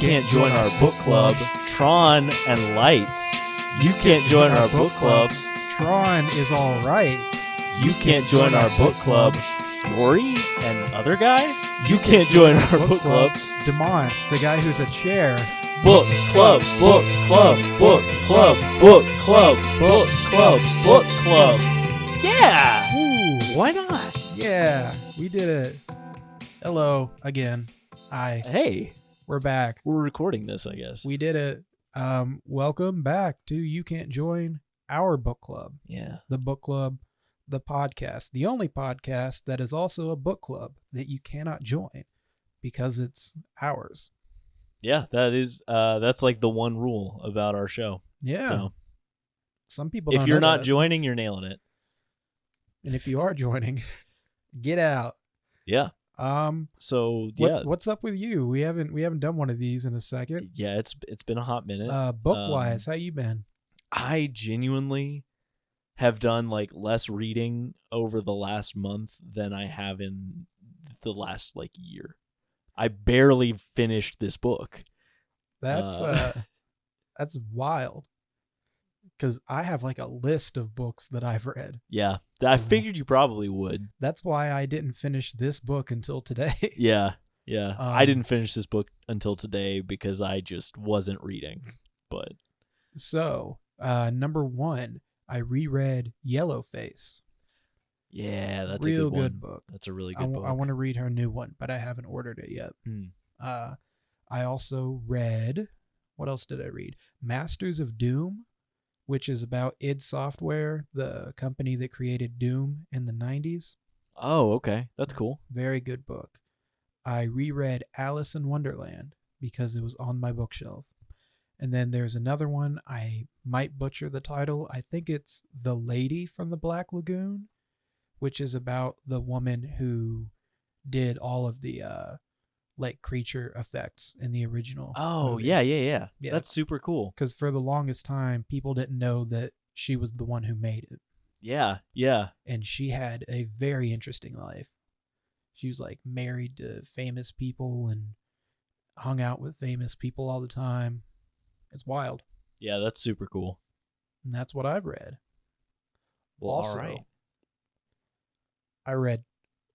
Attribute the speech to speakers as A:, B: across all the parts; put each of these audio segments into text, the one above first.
A: can't join our book club. Tron and Lights. You can't join our book club.
B: Tron is all right.
A: You can't join our book club. Yori and other guy? You can't join our book club.
B: Demont, the guy who's a chair.
A: Book club, book club, book club, book club, book club, book club. Yeah!
B: Ooh,
A: Why not?
B: yeah, we did it. Hello again. Hi,
A: Hey,
B: we're back.
A: we're recording this, I guess.
B: We did it. Welcome back to You Can't Join Our Book Club.
A: Yeah.
B: The book club, the podcast, the only podcast that is also a book club that you cannot join because it's ours.
A: Yeah, that's like the one rule about our show.
B: Yeah.
A: So
B: Some people
A: if
B: don't
A: you're
B: know
A: not
B: that.
A: joining, you're nailing it.
B: And if you are joining, get out.
A: Yeah. So yeah.
B: What's up with you? We haven't done one of these in a second.
A: Yeah, it's been a hot minute.
B: Book wise, how you been?
A: I genuinely have done like less reading over the last month than I have in the last like year. I barely finished this book.
B: That's that's wild. Because I have like a list of books that I've read.
A: Yeah, I figured you probably would.
B: That's why I didn't finish this book until today.
A: Yeah. I didn't finish this book until today because I just wasn't reading. But
B: So, number one, I reread Yellowface.
A: yeah, that's
B: Real
A: a good one.
B: good book.
A: That's a really good book.
B: I want to read her new one, but I haven't ordered it yet. I also read, what else did I read? Masters of Doom, which is about id Software, the company that created Doom in the 90s.
A: Oh, okay. That's cool.
B: Very good book. I reread Alice in Wonderland because it was on my bookshelf. And then there's another one. I might butcher the title. I think it's The Lady from the Black Lagoon, which is about the woman who did all of the like creature effects in the original.
A: Oh,
B: movie.
A: yeah.
B: Yeah.
A: That's super cool.
B: Because for the longest time, people didn't know that she was the one who made it.
A: Yeah.
B: And she had a very interesting life. She was like married to famous people and hung out with famous people all the time. It's wild.
A: Yeah, that's super cool.
B: And that's what I've read.
A: Well,
B: Also,
A: all right.
B: I read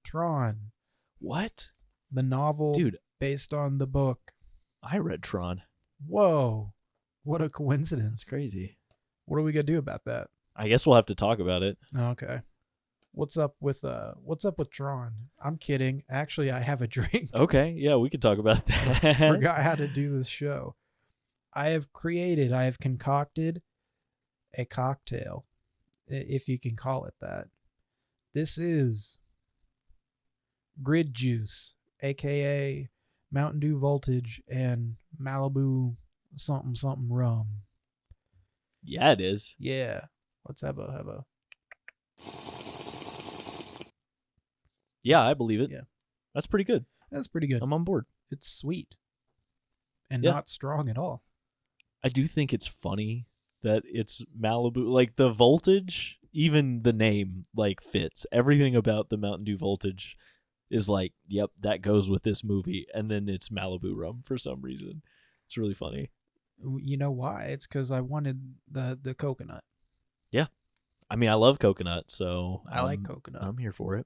B: Tron,
A: What?
B: the novel
A: Dude,
B: based on the book.
A: I read Tron.
B: Whoa. What a
A: That's
B: coincidence.
A: crazy.
B: What are we going to do about that?
A: I guess we'll have to talk about it.
B: Okay. What's up with Tron? I'm kidding. Actually, I have a drink.
A: Okay, yeah, we could talk about that.
B: Forgot how to do this show. I have concocted a cocktail, if you can call it that. This is Grid Juice, aka Mountain Dew Voltage and Malibu something rum.
A: Yeah, it is.
B: Yeah. Let's have a
A: Yeah, I believe it.
B: Yeah.
A: That's pretty good.
B: That's pretty good.
A: I'm on board.
B: It's sweet and
A: Yeah.
B: not strong at all.
A: I do think it's funny that it's Malibu. Like the Voltage, even the name like fits. Everything about the Mountain Dew Voltage is like, yep, that goes with this movie. And then it's Malibu rum for some reason. It's really funny.
B: You know why? It's because I wanted the coconut.
A: Yeah. I mean, I love coconut, so
B: I like coconut.
A: I'm here for it.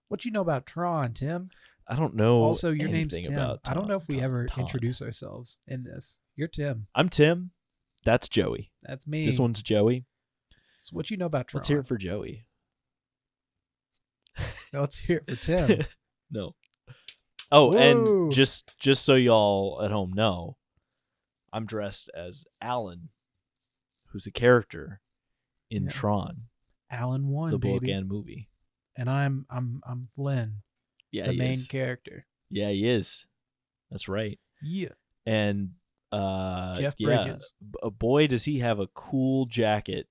B: What you know about Tron, Tim?
A: I don't know.
B: Also, your name's
A: anything
B: Tim.
A: about
B: I don't know if we ever
A: Tron.
B: introduce ourselves in this. You're Tim.
A: I'm Tim. That's Joey.
B: That's me.
A: This one's Joey.
B: So what you know about Tron?
A: Let's hear it for Joey.
B: No, let's hear it for Tim.
A: No. Oh,
B: Whoa.
A: and just so y'all at home know, I'm dressed as Alan, who's a character in
B: Yeah.
A: Tron,
B: Alan won,
A: the
B: baby.
A: book and movie.
B: And I'm Flynn,
A: Yeah,
B: the
A: he
B: main
A: is.
B: character.
A: Yeah, he is. That's right.
B: Yeah.
A: And
B: Jeff
A: yeah,
B: Bridges.
A: boy, does he have a cool jacket.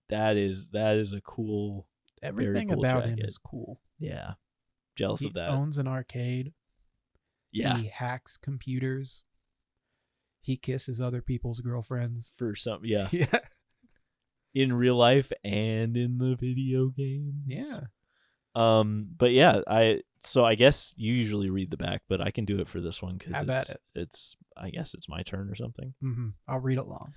A: That is a cool.
B: Everything
A: cool
B: about him
A: jacket.
B: is cool.
A: Yeah, jealous
B: He
A: of that.
B: owns an arcade.
A: Yeah,
B: He hacks computers. He kisses other people's girlfriends.
A: for some. Yeah,
B: Yeah.
A: in real life and in the video games.
B: Yeah.
A: But yeah, So I guess you usually read the back, but I can do it for this one because
B: Have at it.
A: it's I guess it's my turn or something.
B: Mm-hmm. I'll read along.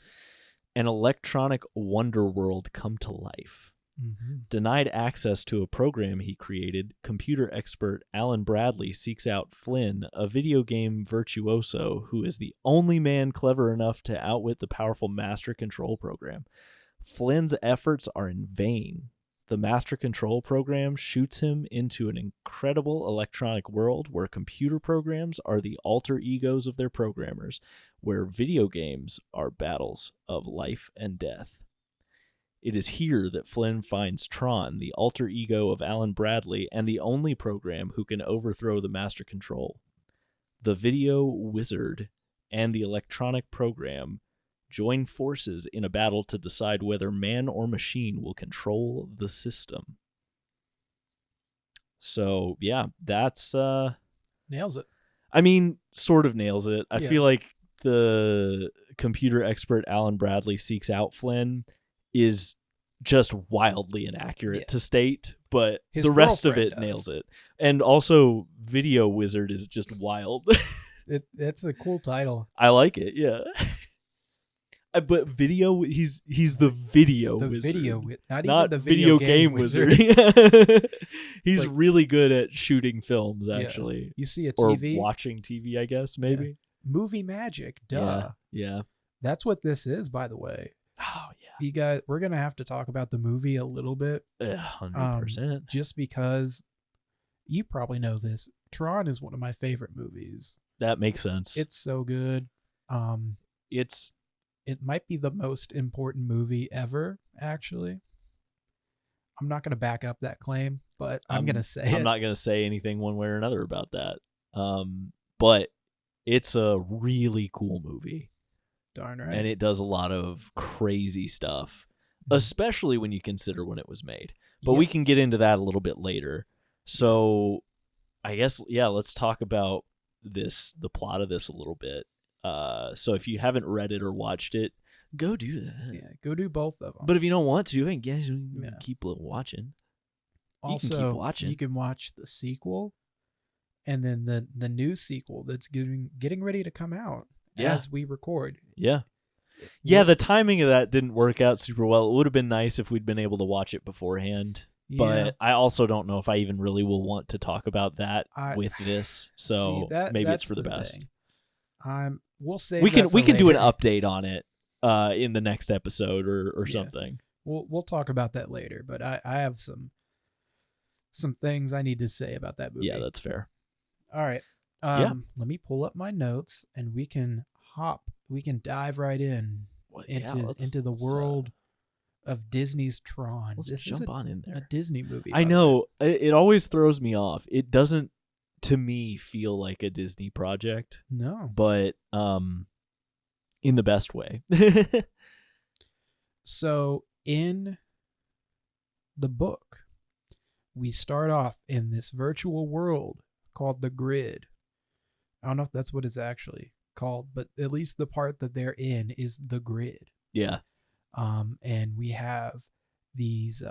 A: An electronic wonder world come to life.
B: Mm-hmm.
A: Denied access to a program he created, computer expert Alan Bradley seeks out Flynn, a video game virtuoso who is the only man clever enough to outwit the powerful master control program. Flynn's efforts are in vain. The master control program shoots him into an incredible electronic world where computer programs are the alter egos of their programmers, where video games are battles of life and death. It is here that Flynn finds Tron, the alter ego of Alan Bradley, and the only program who can overthrow the master control. The video wizard and the electronic program join forces in a battle to decide whether man or machine will control the system. So, yeah, that's...
B: Nails it.
A: I mean, sort of nails it. I
B: Yeah.
A: feel like the computer expert Alan Bradley seeks out Flynn is just wildly inaccurate to state, but
B: His
A: the rest of
B: girlfriend
A: it
B: does.
A: nails it. And also, Video Wizard is just wild.
B: It's a cool title.
A: I like it, yeah. But video, he's the video
B: The
A: wizard.
B: not
A: not
B: even the
A: video game wizard. He's
B: Like-
A: really good at shooting films,
B: Yeah.
A: actually.
B: You see a
A: Or
B: TV,
A: watching TV, I guess, maybe.
B: movie magic. Duh.
A: Yeah.
B: That's what this is, by the way.
A: Oh, yeah.
B: You guys, we're gonna have to talk about the movie a little bit,
A: 100%.
B: just because you probably know this. Tron is one of my favorite movies.
A: That makes sense.
B: It's so good.
A: It's
B: It might be the most important movie ever, actually. I'm not going to back up that claim, but I'm going to say
A: I'm
B: it.
A: not going to say anything one way or another about that. But it's a really cool movie.
B: Darn right.
A: And it does a lot of crazy stuff, especially when you consider when it was made. But we can get into that a little bit later. So I guess, yeah, let's talk about the plot of this a little bit. So if you haven't read it or watched it, go do that.
B: Yeah, go do both of them.
A: But if you don't want to, I guess you can
B: Yeah.
A: keep watching.
B: also,
A: you can keep watching.
B: You can watch the sequel, and then the new sequel that's getting ready to come out as we record.
A: Yeah. Yeah, the timing of that didn't work out super well. It would have been nice if we'd been able to watch it beforehand.
B: Yeah.
A: But I also don't know if I even really will want to talk about that with this. So
B: See,
A: maybe
B: that's
A: it's for the
B: the
A: best.
B: thing. We'll save
A: We
B: that for
A: can do an
B: later.
A: update on it in the next episode or
B: Yeah.
A: something.
B: We'll talk about that later, but I have some things I need to say about that movie.
A: Yeah, that's fair.
B: All right.
A: Yeah.
B: Let me pull up my notes and we can dive right into the world of Disney's Tron.
A: Let's
B: This
A: jump
B: is
A: on in
B: a
A: there.
B: Disney movie.
A: I
B: by the way.
A: know it always throws me off. It doesn't, to me, feel like a Disney project,
B: No.
A: but in the best way.
B: So in the book, we start off in this virtual world called the Grid. I don't know if that's what it's actually called, but at least the part that they're in is the Grid.
A: Yeah.
B: And we have these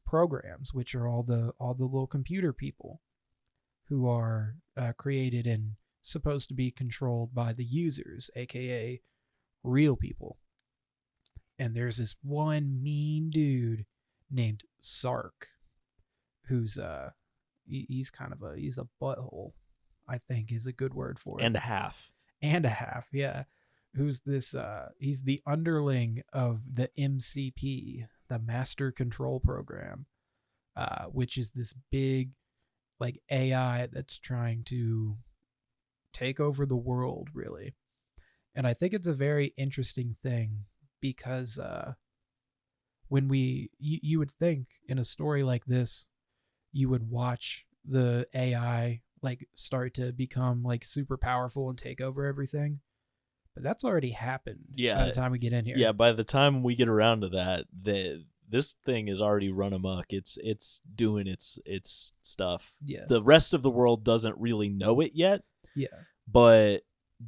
B: programs, which are all the little computer people who are created and supposed to be controlled by the users, aka real people. And there's this one mean dude named Sark, who's he's a butthole, I think is a good word for it.
A: And a half.
B: And a half, yeah. Who's this he's the underling of the MCP, the Master Control Program, which is this big like AI that's trying to take over the world, really. And I think it's a very interesting thing because when you would think in a story like this, you would watch the AI like start to become like super powerful and take over everything. But that's already happened by the time we get in here.
A: Yeah, by the time we get around to that, this thing is already run amok. It's doing its stuff.
B: Yeah.
A: The rest of the world doesn't really know it yet.
B: Yeah.
A: But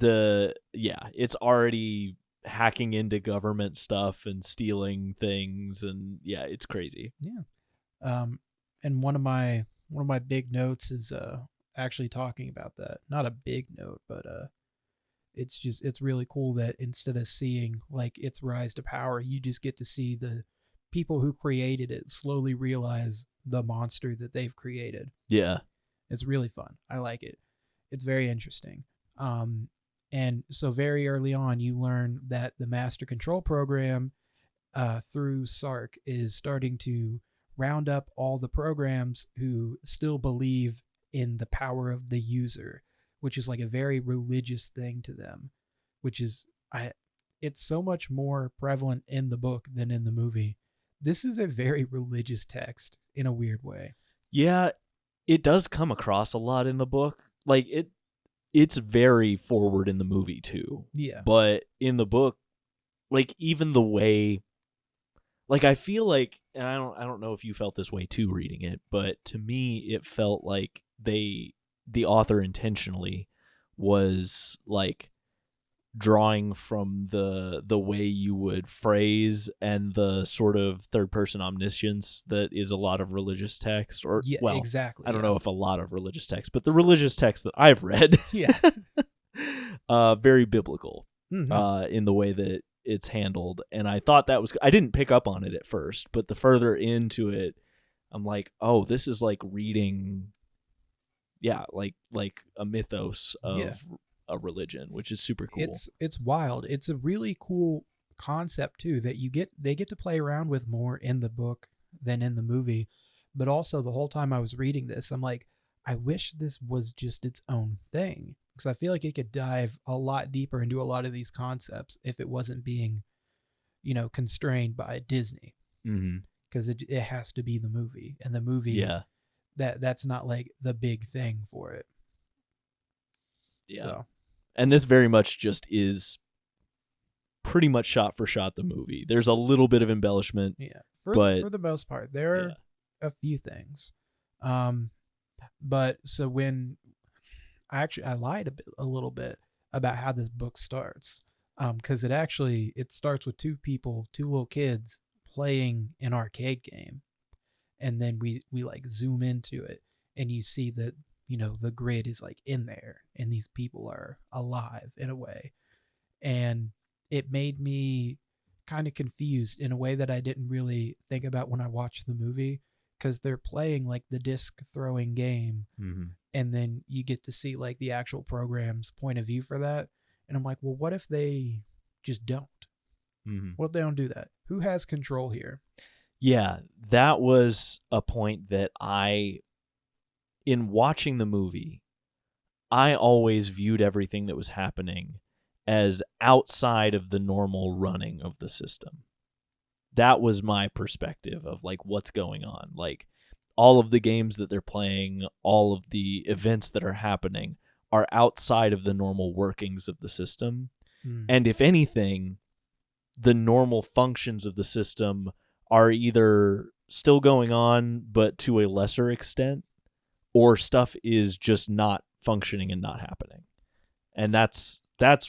A: it's already hacking into government stuff and stealing things, and yeah, it's crazy.
B: Yeah. And one of my my big notes is actually talking about that. Not a big note, but it's really cool that instead of seeing like its rise to power, you just get to see the people who created it slowly realize the monster that they've created.
A: Yeah.
B: It's really fun. I like it. It's very interesting. And so very early on, you learn that the master control program through Sark is starting to round up all the programs who still believe in the power of the user, which is like a very religious thing to them, which is it's so much more prevalent in the book than in the movie. This is a very religious text in a weird way.
A: Yeah, it does come across a lot in the book. Like it's very forward in the movie too.
B: Yeah.
A: But in the book, like even the way, like I feel like, and I don't know if you felt this way too reading it, but to me it felt like the author intentionally was like drawing from the way you would phrase and the sort of third person omniscience that is a lot of religious text, or
B: Yeah,
A: well,
B: exactly.
A: I don't know if a lot of religious text, but the religious text that I've read,
B: Yeah.
A: very biblical
B: Mm-hmm.
A: in the way that it's handled. And I thought that was, I didn't pick up on it at first, but the further into it, I'm like, oh, this is like reading, yeah, like a mythos of
B: Yeah.
A: a religion, which is super cool.
B: It's wild. It's a really cool concept too that they get to play around with more in the book than in the movie. But also the whole time I was reading this, I'm like, I wish this was just its own thing, because I feel like it could dive a lot deeper into a lot of these concepts if it wasn't being, constrained by Disney.
A: Mm-hmm.
B: Because it has to be the movie, and the movie,
A: Yeah.
B: that's not like the big thing for it.
A: Yeah.
B: So.
A: And this very much just is pretty much shot for shot the movie. There's a little bit of embellishment.
B: Yeah.
A: For
B: the most part, there are a few things. But so when I lied a little bit about how this book starts. Because it starts with two little kids playing an arcade game. And then we like zoom into it, and you see that, the grid is like in there, and these people are alive in a way. And it made me kind of confused in a way that I didn't really think about when I watched the movie, because they're playing like the disc throwing game.
A: Mm-hmm.
B: And then you get to see like the actual program's point of view for that. And I'm like, well, what if they just don't?
A: Mm-hmm.
B: What if they don't do that? Who has control here?
A: Yeah, that was a point that in watching the movie, I always viewed everything that was happening as outside of the normal running of the system. That was my perspective of like what's going on. Like all of the games that they're playing, all of the events that are happening are outside of the normal workings of the system. And if anything, the normal functions of the system are either still going on, but to a lesser extent, or stuff is just not functioning and not happening. And that's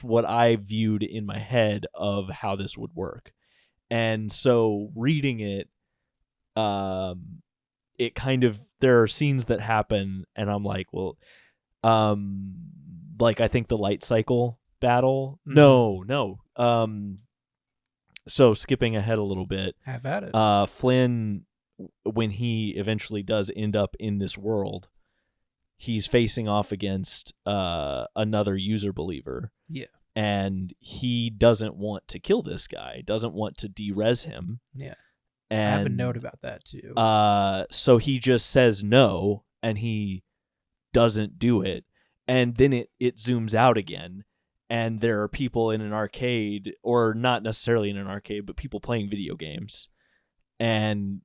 A: what I viewed in my head of how this would work. And so reading it, it kind of, there are scenes that happen and I'm like, well, like I think the light cycle battle. Mm-hmm. No. So skipping ahead a little bit.
B: Have at it.
A: Flynn, when he eventually does end up in this world, he's facing off against another user believer.
B: Yeah.
A: And he doesn't want to kill this guy, doesn't want to de-res him.
B: Yeah.
A: And
B: I have a note about that too.
A: So he just says no, and he doesn't do it. And then it zooms out again, and there are people in an arcade, or not necessarily in an arcade, but people playing video games. And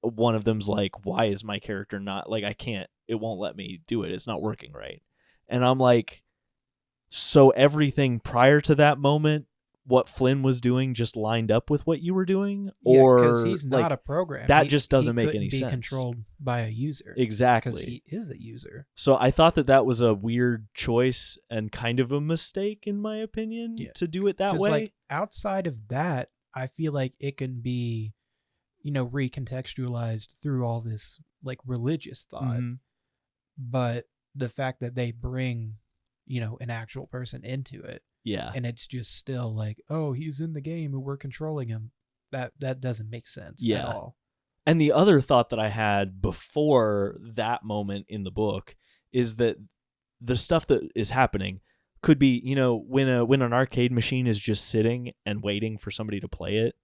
A: one of them's like, why is my character not, like, I can't, it won't let me do it. It's not working right. And I'm like, so everything prior to that moment, what Flynn was doing just lined up with what you were doing? Or
B: because he's not a program.
A: That just doesn't make any
B: sense. He
A: sense.
B: Controlled by a user.
A: Exactly.
B: Because he is a user.
A: So I thought that was a weird choice and kind of a mistake, in my opinion, to do it that way.
B: Like, outside of that, I feel like it can be recontextualized through all this like religious thought.
A: Mhm.
B: But the fact that they bring, an actual person into it,
A: Yeah.
B: and it's just still like, oh, he's in the game and we're controlling him. That doesn't make sense at
A: Yeah.
B: all.
A: And the other thought that I had before that moment in the book is that the stuff that is happening could be, when an arcade machine is just sitting and waiting for somebody to play it,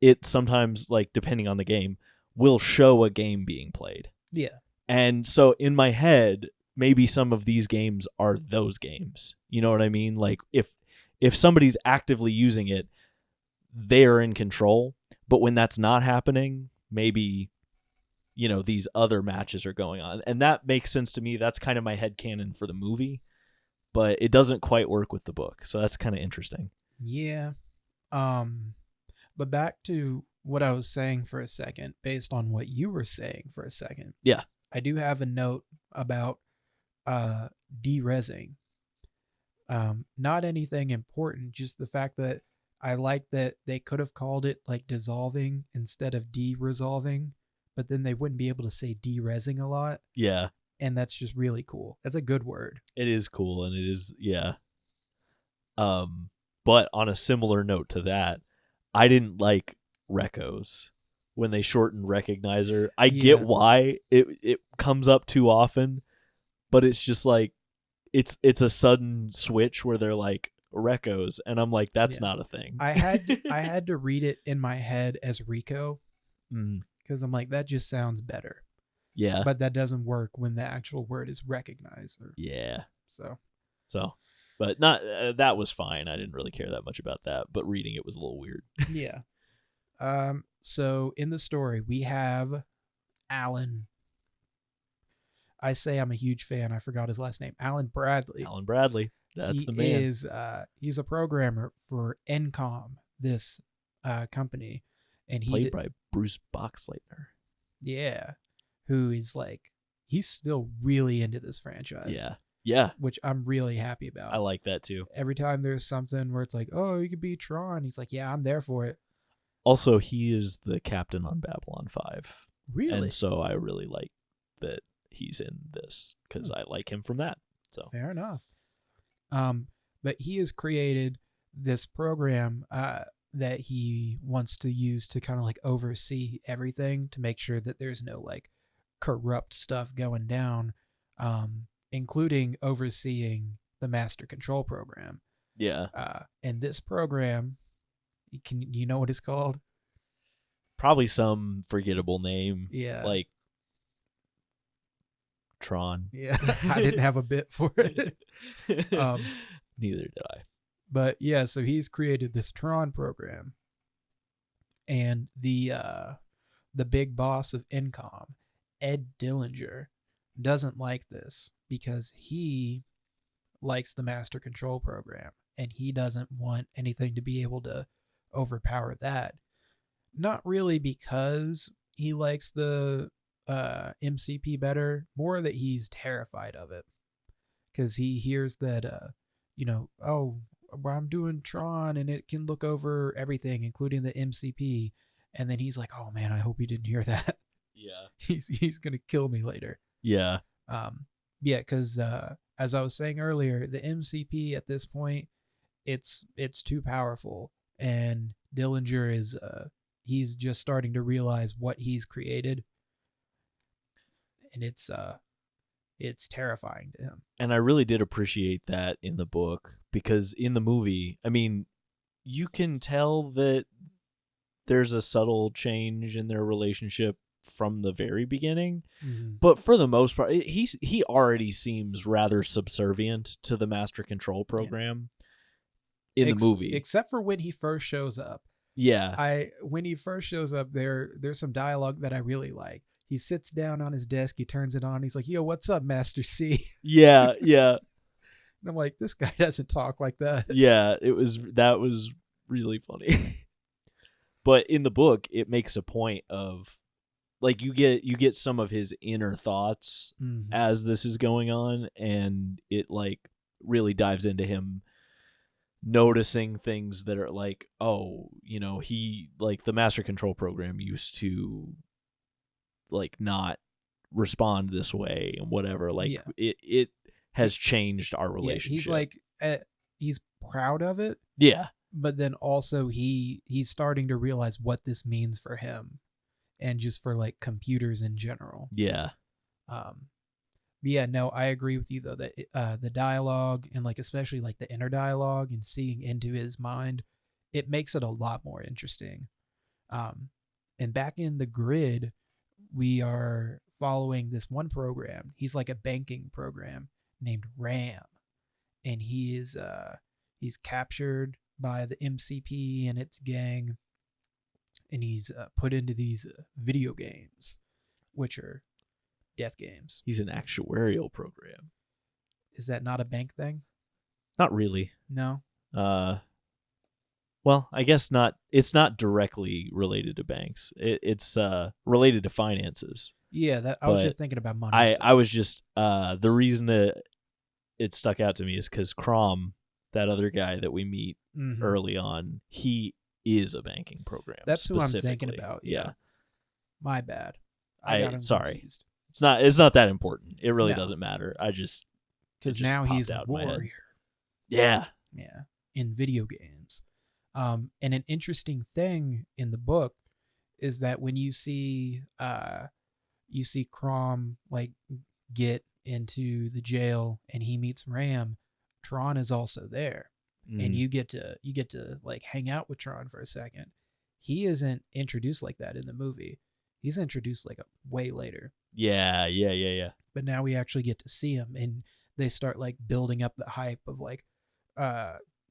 A: it sometimes, like, depending on the game, will show a game being played.
B: Yeah.
A: And so in my head, maybe some of these games are those games. You know what I mean? Like, if somebody's actively using it, they're in control. But when that's not happening, maybe, these other matches are going on. And that makes sense to me. That's kind of my headcanon for the movie. But it doesn't quite work with the book. So that's kind of interesting.
B: Yeah. But back to what I was saying for a second, based on what you were saying for a second.
A: Yeah.
B: I do have a note about de-resing. Not anything important, just the fact that I like that they could have called it like dissolving instead of de-resolving, but then they wouldn't be able to say de-resing a lot.
A: Yeah.
B: And that's just really cool. That's a good word.
A: It is cool, and it is, yeah. But on a similar note to that, I didn't like recos when they shortened recognizer. I get why it comes up too often, but it's just like it's a sudden switch where they're like recos, and I'm like, that's not a thing.
B: I had to read it in my head as Rico because I'm like, that just sounds better.
A: Yeah.
B: But that doesn't work when the actual word is recognizer.
A: Yeah.
B: So,
A: but not that was fine. I didn't really care that much about that, but reading it was a little weird.
B: Yeah. So in the story, we have Alan. I say I'm a huge fan. I forgot his last name. Alan Bradley.
A: Alan Bradley. That's the man.
B: He's a programmer for Encom, this company, and
A: played by Bruce Boxleitner.
B: Yeah. Who is like, he's still really into this franchise.
A: Yeah. Yeah.
B: Which I'm really happy about.
A: I like that too.
B: Every time there's something where it's like, oh, you could be Tron. He's like, yeah, I'm there for it.
A: Also, he is the captain on Babylon 5.
B: Really?
A: And so I really like that he's in this because I like him from that. So
B: fair enough. But he has created this program that he wants to use to kind of like oversee everything to make sure that there's no like corrupt stuff going down, including overseeing the master control program.
A: Yeah.
B: And this program, you know what it's called?
A: Probably some forgettable name.
B: Yeah.
A: Like Tron.
B: Yeah. I didn't have a bit for it.
A: Neither did I.
B: But yeah, so he's created this Tron program. And the big boss of Encom, Ed Dillinger, doesn't like this because he likes the master control program and he doesn't want anything to be able to overpower that. Not really because he likes the MCP better, more that he's terrified of it because he hears that oh, I'm doing Tron and it can look over everything including the MCP, and then he's like, oh man, I hope he didn't hear that.
A: Yeah.
B: He's gonna kill me later.
A: Yeah.
B: Because as I was saying earlier, the MCP at this point, it's too powerful, and Dillinger is he's just starting to realize what he's created, and it's terrifying to him.
A: And I really did appreciate that in the book because in the movie, I mean, you can tell that there's a subtle change in their relationship from the very beginning, but for the most part, he already seems rather subservient to the master control program in the movie,
B: except for when he first shows up.
A: Yeah,
B: when he first shows up, there's some dialogue that I really like. He sits down on his desk, he turns it on, he's like, "Yo, what's up, Master C?"
A: Yeah.
B: And I'm like, this guy doesn't talk like that.
A: Yeah, that was really funny. But in the book, it makes a point of like you get some of his inner thoughts as this is going on, and it like really dives into him noticing things that are like, oh, he like the master control program used to like not respond this way and whatever. Like
B: Yeah.
A: it has changed our
B: Yeah,
A: relationship.
B: he's like he's proud of it,
A: yeah.
B: but then also he's starting to realize what this means for him and just for like computers in general.
A: Yeah.
B: But yeah, no, I agree with you though that the dialogue and like especially like the inner dialogue and seeing into his mind, it makes it a lot more interesting. And back in the grid, we are following this one program. He's like a banking program named RAM, and he's captured by the MCP and its gang, and he's put into these video games, which are death games.
A: He's an actuarial program.
B: Is that not a bank thing?
A: Not really.
B: No.
A: Well, I guess not. It's not directly related to banks. It's related to finances.
B: Yeah, that I was just thinking about money.
A: I was just the reason it stuck out to me is because Crom, that other guy that we meet early on, he is a banking program.
B: That's who I'm thinking about.
A: Yeah.
B: My bad.
A: Sorry.
B: Confused.
A: It's not that important. It really doesn't matter. I just
B: because now he's a warrior.
A: Yeah.
B: Yeah. In video games. And an interesting thing in the book is that when you see Crom like get into the jail and he meets Ram, Tron is also there. And you get to like hang out with Tron for a second. He isn't introduced like that in the movie. He's introduced like way later.
A: Yeah.
B: But now we actually get to see him, and they start like building up the hype of like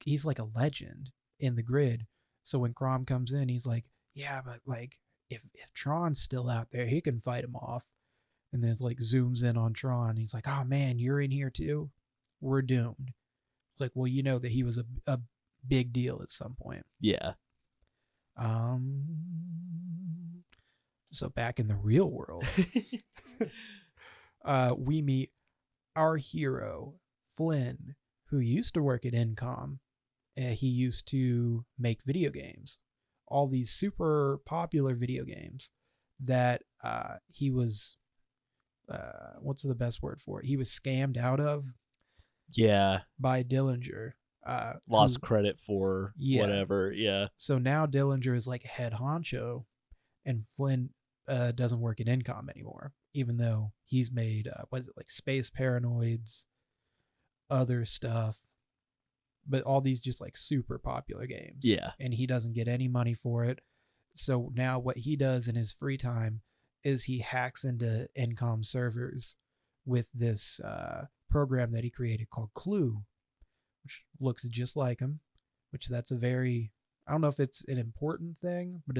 B: he's like a legend in the grid. So when Crom comes in, he's like, yeah, but like if Tron's still out there, he can fight him off. And then it's like zooms in on Tron. He's like, oh man, you're in here too? We're doomed. Like, well, you know that he was a big deal at some point.
A: Yeah.
B: So back in the real world, we meet our hero, Flynn, who used to work at Incom. He used to make video games, all these super popular video games that he was, what's the best word for it? He was scammed out of.
A: Yeah.
B: By Dillinger.
A: Lost credit for whatever. Yeah.
B: So now Dillinger is like head honcho, and Flynn doesn't work at Incom anymore, even though he's made, what is it, like Space Paranoids, other stuff, but all these just like super popular games.
A: Yeah.
B: And he doesn't get any money for it. So now what he does in his free time is he hacks into Incom servers with this program that he created called Clue, which looks just like him, which that's a very, I don't know if it's an important thing, but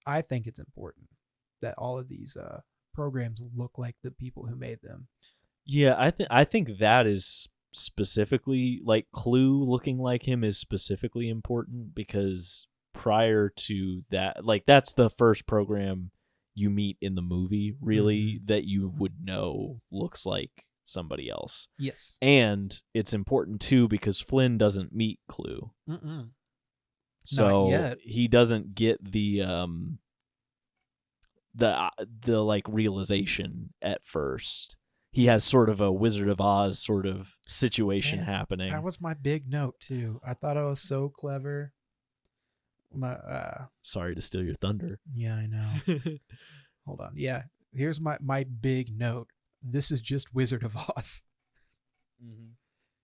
B: I think it's important that all of these programs look like the people who made them.
A: Yeah, I think that is specifically, like, Clue looking like him is specifically important because prior to that, like, that's the first program you meet in the movie, really, that you would know looks like somebody else.
B: Yes.
A: And it's important, too, because Flynn doesn't meet Clue.
B: Mm-mm.
A: So
B: Not yet.
A: he doesn't get the like realization at first. He has sort of a Wizard of Oz sort of situation happening.
B: That was my big note too. I thought I was so clever.
A: Sorry to steal your thunder.
B: Yeah, I know. Hold on. Yeah, here's my big note. This is just Wizard of Oz,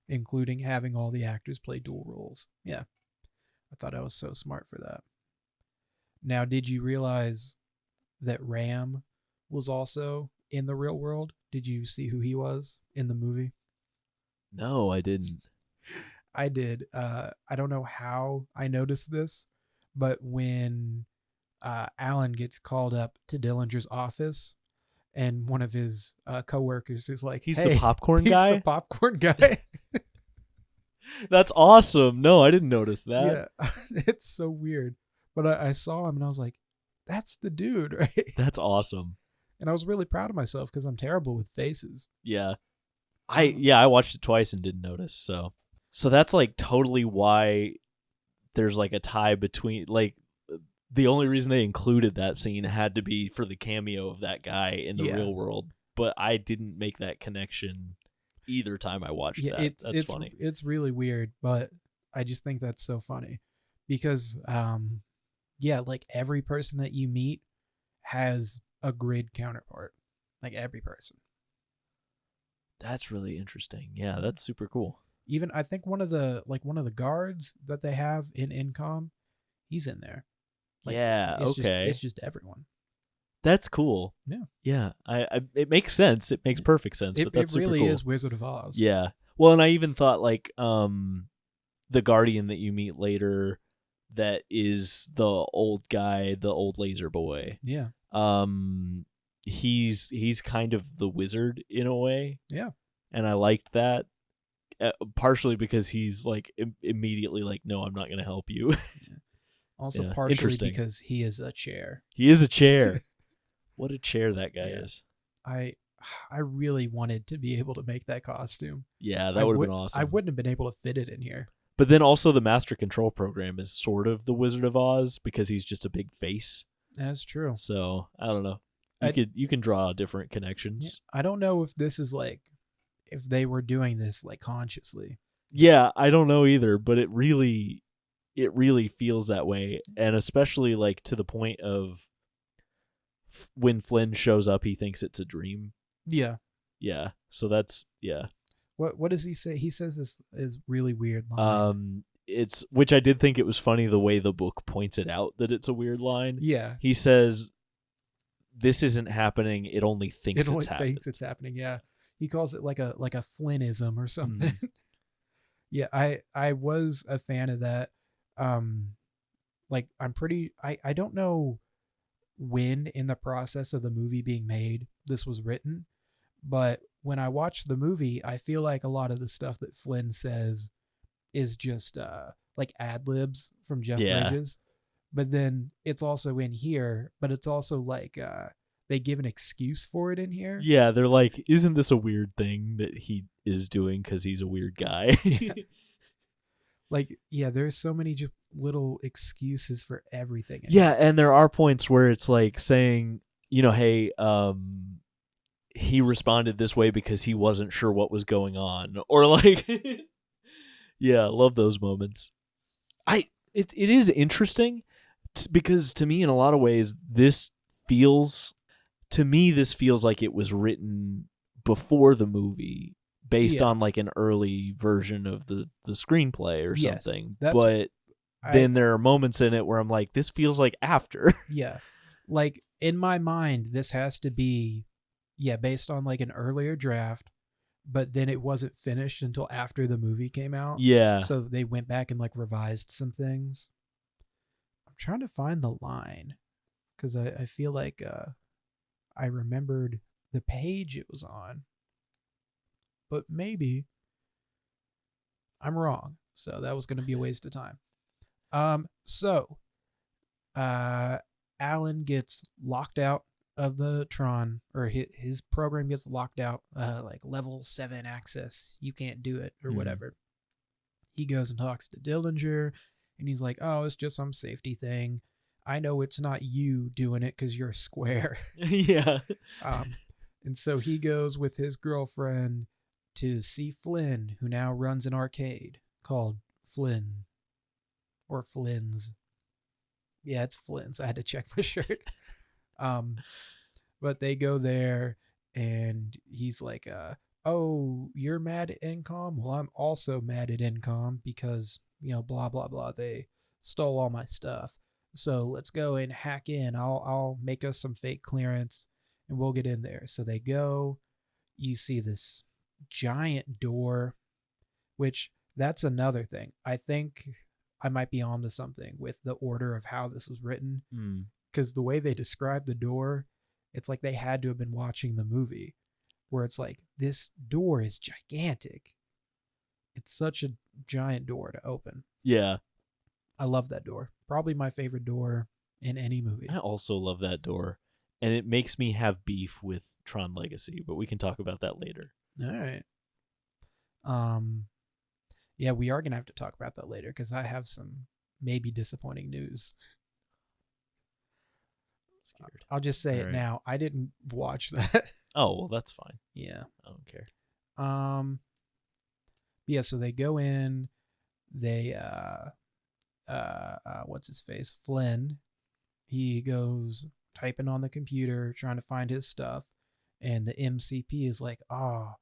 B: including having all the actors play dual roles. Yeah, I thought I was so smart for that. Now, did you realize that Ram was also in the real world? Did you see who he was in the movie?
A: No, I didn't.
B: I did. I don't know how I noticed this, but when Alan gets called up to Dillinger's office, and one of his coworkers is like,
A: "He's
B: hey,
A: the popcorn guy."
B: He's the popcorn guy.
A: That's awesome. No, I didn't notice that.
B: Yeah, it's so weird. But I saw him and I was like, "That's the dude, right?"
A: That's awesome.
B: And I was really proud of myself because I'm terrible with faces.
A: Yeah. I watched it twice and didn't notice. So So that's like totally why there's like a tie between like the only reason they included that scene had to be for the cameo of that guy in the
B: Yeah.
A: real world. But I didn't make that connection either time I watched
B: Yeah,
A: that. That's funny.
B: it's really weird, but I just think that's so funny because yeah, like every person that you meet has a grid counterpart. Like every person.
A: That's really interesting. Yeah, that's super cool.
B: Even I think one of the guards that they have in Incom, he's in there. Like
A: Yeah,
B: it's
A: okay.
B: just everyone.
A: That's cool.
B: Yeah.
A: Yeah, I it makes sense. It makes perfect sense, but
B: It
A: that's super
B: really
A: cool.
B: is Wizard of Oz.
A: Yeah. Well, and I even thought like the guardian that you meet later that is the old guy, the old laser boy.
B: Yeah.
A: Um he's kind of the wizard in a way,
B: Yeah.
A: and I liked that. Partially because he's like immediately like, no, I'm not going to help you.
B: Also
A: Yeah,
B: partially
A: interesting.
B: because he is a chair.
A: He is a chair. What a chair that guy
B: Yeah.
A: is.
B: I I really wanted to be able to make that costume.
A: Yeah, that would have been
B: I
A: awesome.
B: wouldn't have been able to fit it in here.
A: But then also the Master Control Program is sort of the Wizard of Oz because he's just a big face.
B: That's true.
A: So I don't know.
B: I,
A: You can draw different
B: yeah,
A: connections.
B: I don't know if this is like if they were doing this like consciously.
A: Yeah, I don't know either, but it really feels that way, and especially like to the point of when Flynn shows up, he thinks it's a dream.
B: Yeah.
A: Yeah, so that's
B: What does he say? He says this is really weird line.
A: It's which I did think it was funny the way the book points it out that it's a weird line.
B: Yeah.
A: He says, "This isn't happening. It only thinks
B: It only
A: it's happening."
B: thinks it's happening. Yeah. He calls it like a Flynnism or something. Yeah, I was a fan of that. Like I don't know when in the process of the movie being made this was written, but when I watched the movie, I feel like a lot of the stuff that Flynn says is just like ad libs from Jeff
A: Yeah.
B: Bridges. But then it's also in here, but it's also like they give an excuse for it in here.
A: Yeah, they're like, "Isn't this a weird thing that he is doing because he's a weird guy?"
B: Yeah. Like, yeah, there's so many just little excuses for everything.
A: Yeah, and there are points where it's like saying, hey, he responded this way because he wasn't sure what was going on, or like, yeah, love those moments. It is interesting because to me, in a lot of ways, this feels like it was written before the movie based on like an early version of the screenplay or something. But then there are moments in it where I'm like, this feels like after.
B: Yeah. Like in my mind, this has to be, based on like an earlier draft, but then it wasn't finished until after the movie came out.
A: Yeah.
B: So they went back and like revised some things. I'm trying to find the line because I feel like I remembered the page it was on. But maybe I'm wrong. So that was going to be a waste of time. Alan gets locked out of the Tron, or his program gets locked out, like level 7 access. You can't do it, or whatever. He goes and talks to Dillinger, and he's like, "Oh, it's just some safety thing. I know it's not you doing it because you're a square."
A: Yeah.
B: And so he goes with his girlfriend to see Flynn, who now runs an arcade called Flynn. Or Flynn's. Yeah, it's Flynn's. I had to check my shirt. But they go there, and he's like, "Oh, you're mad at Incom? Well, I'm also mad at Incom because, blah, blah, blah. They stole all my stuff. So let's go and hack in. I'll make us some fake clearance, and we'll get in there." So they go. You see this giant door, which that's another thing. I think I might be onto something with the order of how this was written, because the way they describe the door, it's like they had to have been watching the movie, where it's like, this door is gigantic. It's such a giant door to open.
A: Yeah.
B: I love that door. Probably my favorite door in any movie.
A: I also love that door, and it makes me have beef with Tron Legacy, but we can talk about that later.
B: All right. Yeah, we are gonna have to talk about that later because I have some maybe disappointing news.
A: I'm scared.
B: I'll just say
A: All
B: it
A: right.
B: now. I didn't watch that.
A: Oh, well, that's fine.
B: Yeah.
A: I don't care.
B: Yeah, so they go in, they what's his face? Flynn. He goes typing on the computer trying to find his stuff, and the MCP is like, "Ah,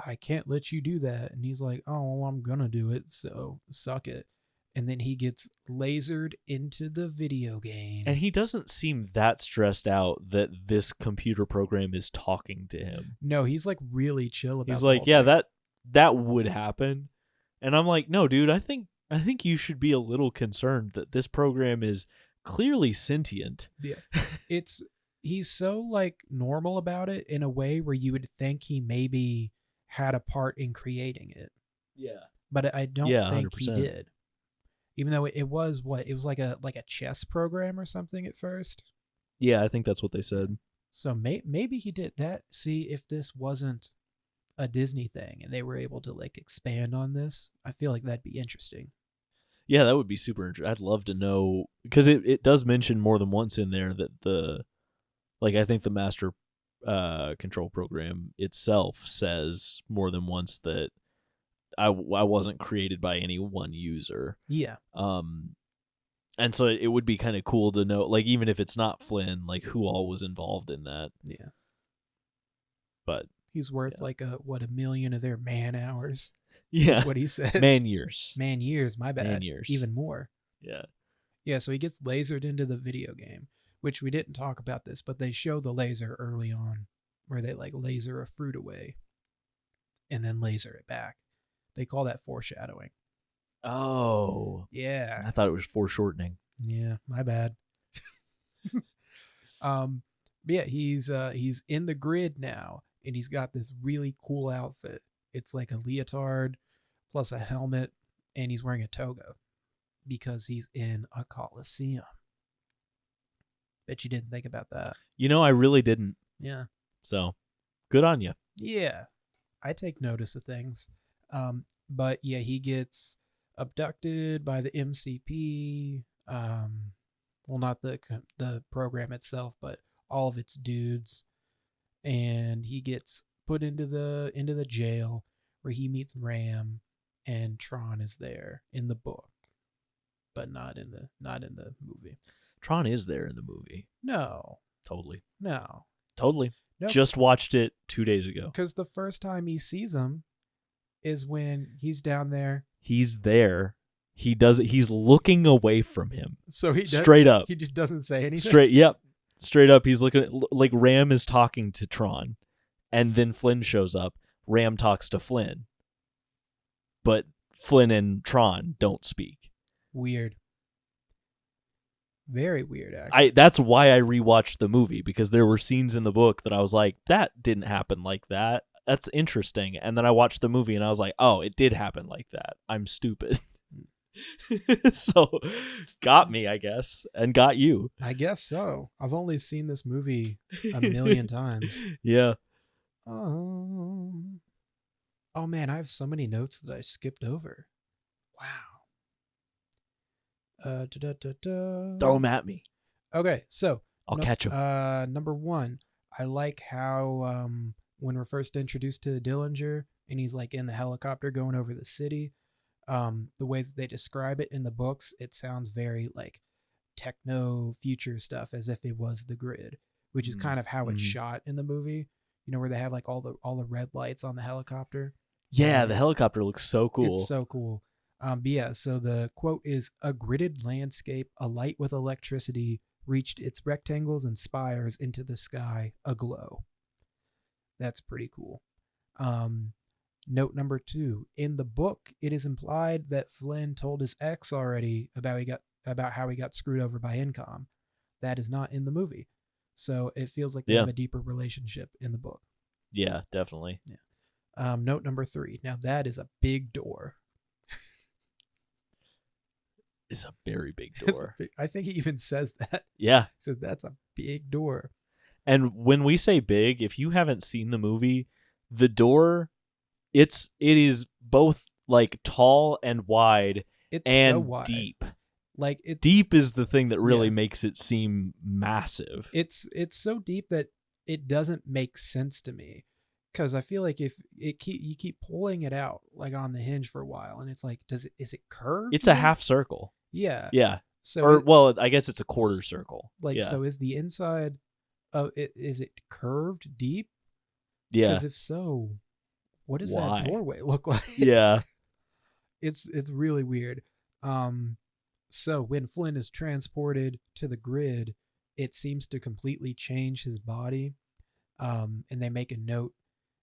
B: I can't let you do that." And he's like, "Oh, well, I'm gonna do it, so suck it." And then he gets lasered into the video game.
A: And he doesn't seem that stressed out that this computer program is talking to him.
B: No, he's like really chill about.
A: He's
B: the
A: like,
B: whole
A: yeah,
B: thing.
A: that would happen. And I'm like, no, dude, I think you should be a little concerned that this program is clearly sentient.
B: Yeah. He's so like normal about it in a way where you would think he maybe had a part in creating it.
A: Yeah.
B: But I don't
A: Yeah,
B: think
A: 100%.
B: he did. Even though it was like a chess program or something at first.
A: Yeah, I think that's what they said.
B: So maybe he did that. See, if this wasn't a Disney thing and they were able to like expand on this, I feel like that'd be interesting.
A: Yeah, that would be super interesting. I'd love to know, because it does mention more than once in there that I think the master control program itself says more than once that I wasn't created by any one user.
B: Yeah.
A: And so it would be kind of cool to know, like, even if it's not Flynn, like, who all was involved in that.
B: Yeah.
A: But
B: he's worth like a million of their man hours.
A: Yeah.
B: That's what he says.
A: Man years.
B: Man years, my bad.
A: Man years.
B: Even more.
A: Yeah.
B: Yeah, so he gets lasered into the video game, which we didn't talk about this, but they show the laser early on where they like laser a fruit away and then laser it back. They call that foreshadowing.
A: Oh.
B: Yeah.
A: I thought it was foreshortening.
B: Yeah, my bad. But yeah, he's in the grid now, and he's got this really cool outfit. It's like a leotard plus a helmet, and he's wearing a toga because he's in a coliseum. Bet you didn't think about that.
A: You know, I really didn't.
B: Yeah.
A: So, good on you.
B: Yeah, I take notice of things. But yeah, he gets abducted by the MCP. Well, not the program itself, but all of its dudes, and he gets put into the jail where he meets Ram, and Tron is there in the book, but not in the movie.
A: Tron is there in the movie.
B: No.
A: Totally.
B: No.
A: Totally.
B: Nope.
A: Just watched it 2 days ago.
B: Because the first time he sees him is when he's down there.
A: He's there. He's looking away from him.
B: So
A: straight up.
B: He just doesn't say anything.
A: Straight up. He's looking at, like, Ram is talking to Tron, and then Flynn shows up. Ram talks to Flynn, but Flynn and Tron don't speak.
B: Weird. Very weird, actually.
A: That's why I rewatched the movie, because there were scenes in the book that I was like, that didn't happen like that. That's interesting. And then I watched the movie and I was like, oh, it did happen like that. I'm stupid. So, got me, I guess, and got you.
B: I guess so. I've only seen this movie a million times.
A: Yeah.
B: Oh man, I have so many notes that I skipped over. Wow.
A: Throw them at me.
B: Okay, so
A: I'll catch them.
B: Number one, I like how when we're first introduced to Dillinger and he's like in the helicopter going over the city, the way that they describe it in the books, it sounds very like techno future stuff, as if it was the grid, which is kind of how it's shot in the movie. You know, where they have like all the red lights on the helicopter.
A: Yeah, the helicopter looks so cool.
B: It's so cool. But yeah, so the quote is, "A gridded landscape, alight with electricity, reached its rectangles and spires into the sky aglow." That's pretty cool. Note number 2. In the book, it is implied that Flynn told his ex already about how he got screwed over by Incom. That is not in the movie. So it feels like they have a deeper relationship in the book.
A: Yeah, definitely.
B: Yeah. Note number 3. Now that is a big door.
A: It's a very big door.
B: I think he even says that.
A: Yeah.
B: He says that's a big door.
A: And when we say big, if you haven't seen the movie, the door, it is both like tall and wide
B: It's
A: and
B: so wide.
A: deep.
B: Like it
A: Deep is the thing that really
B: Yeah.
A: makes it seem massive.
B: it's so deep that it doesn't make sense to me, because I feel like if you keep pulling it out like on the hinge for a while, and it's like, is it curved?
A: It's a
B: then?
A: half circle.
B: Yeah.
A: Yeah.
B: So
A: Or well, I guess it's a quarter circle.
B: like,
A: yeah.
B: so is the inside of it, is it curved deep?
A: Yeah.
B: Because if so, what does
A: Why?
B: that doorway look like?
A: Yeah.
B: It's really weird. So when Flynn is transported to the grid, it seems to completely change his body. And they make a note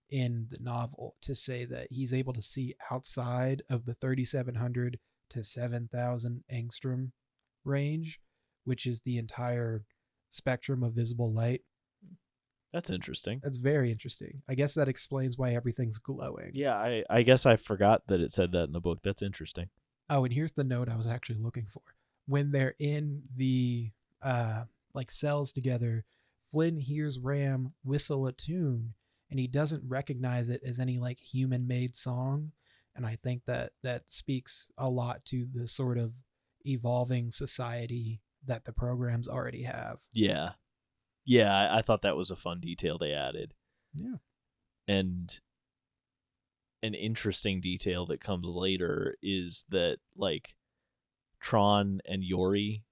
B: in the novel to say that he's able to see outside of the 3,700 to 7,000 angstrom range, which is the entire spectrum of visible light.
A: That's interesting.
B: That's very interesting. I guess that explains why everything's glowing.
A: Yeah, I guess I forgot that it said that in the book. That's interesting.
B: Oh, and here's the note I was actually looking for. When they're in the like cells together, Flynn hears Ram whistle a tune, and he doesn't recognize it as any like human-made song. And I think that speaks a lot to the sort of evolving society that the programs already have.
A: Yeah. Yeah, I thought that was a fun detail they added.
B: Yeah.
A: And an interesting detail that comes later is that like Tron and Yori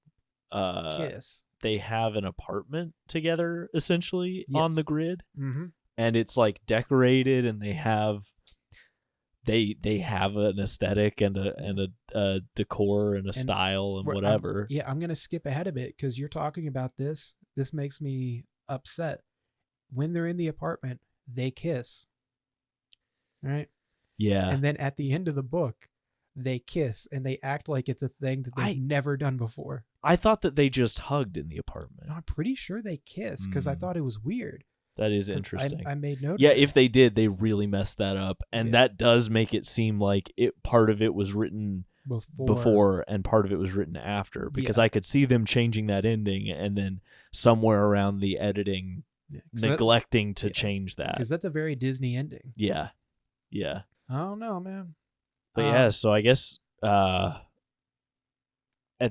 B: Kiss.
A: they have an apartment together essentially on
B: Yes.
A: the grid.
B: Mm-hmm.
A: And it's like decorated, and they have an aesthetic and a decor and a style and whatever.
B: I'm gonna skip ahead a bit because you're talking about this. This makes me upset. When they're in the apartment, they kiss. Right?
A: Yeah.
B: And then at the end of the book, they kiss and they act like it's a thing that they've never done before.
A: I thought that they just hugged in the apartment.
B: No, I'm pretty sure they kiss because I thought it was weird.
A: That is interesting.
B: I made note.
A: Yeah,
B: of it.
A: if they did, they really messed that up, and that does make it seem like part of it was written before and part of it was written after, because I could see them changing that ending and then somewhere around the editing neglecting to change that,
B: because that's a very Disney ending.
A: Yeah.
B: I don't know, man.
A: But so I guess at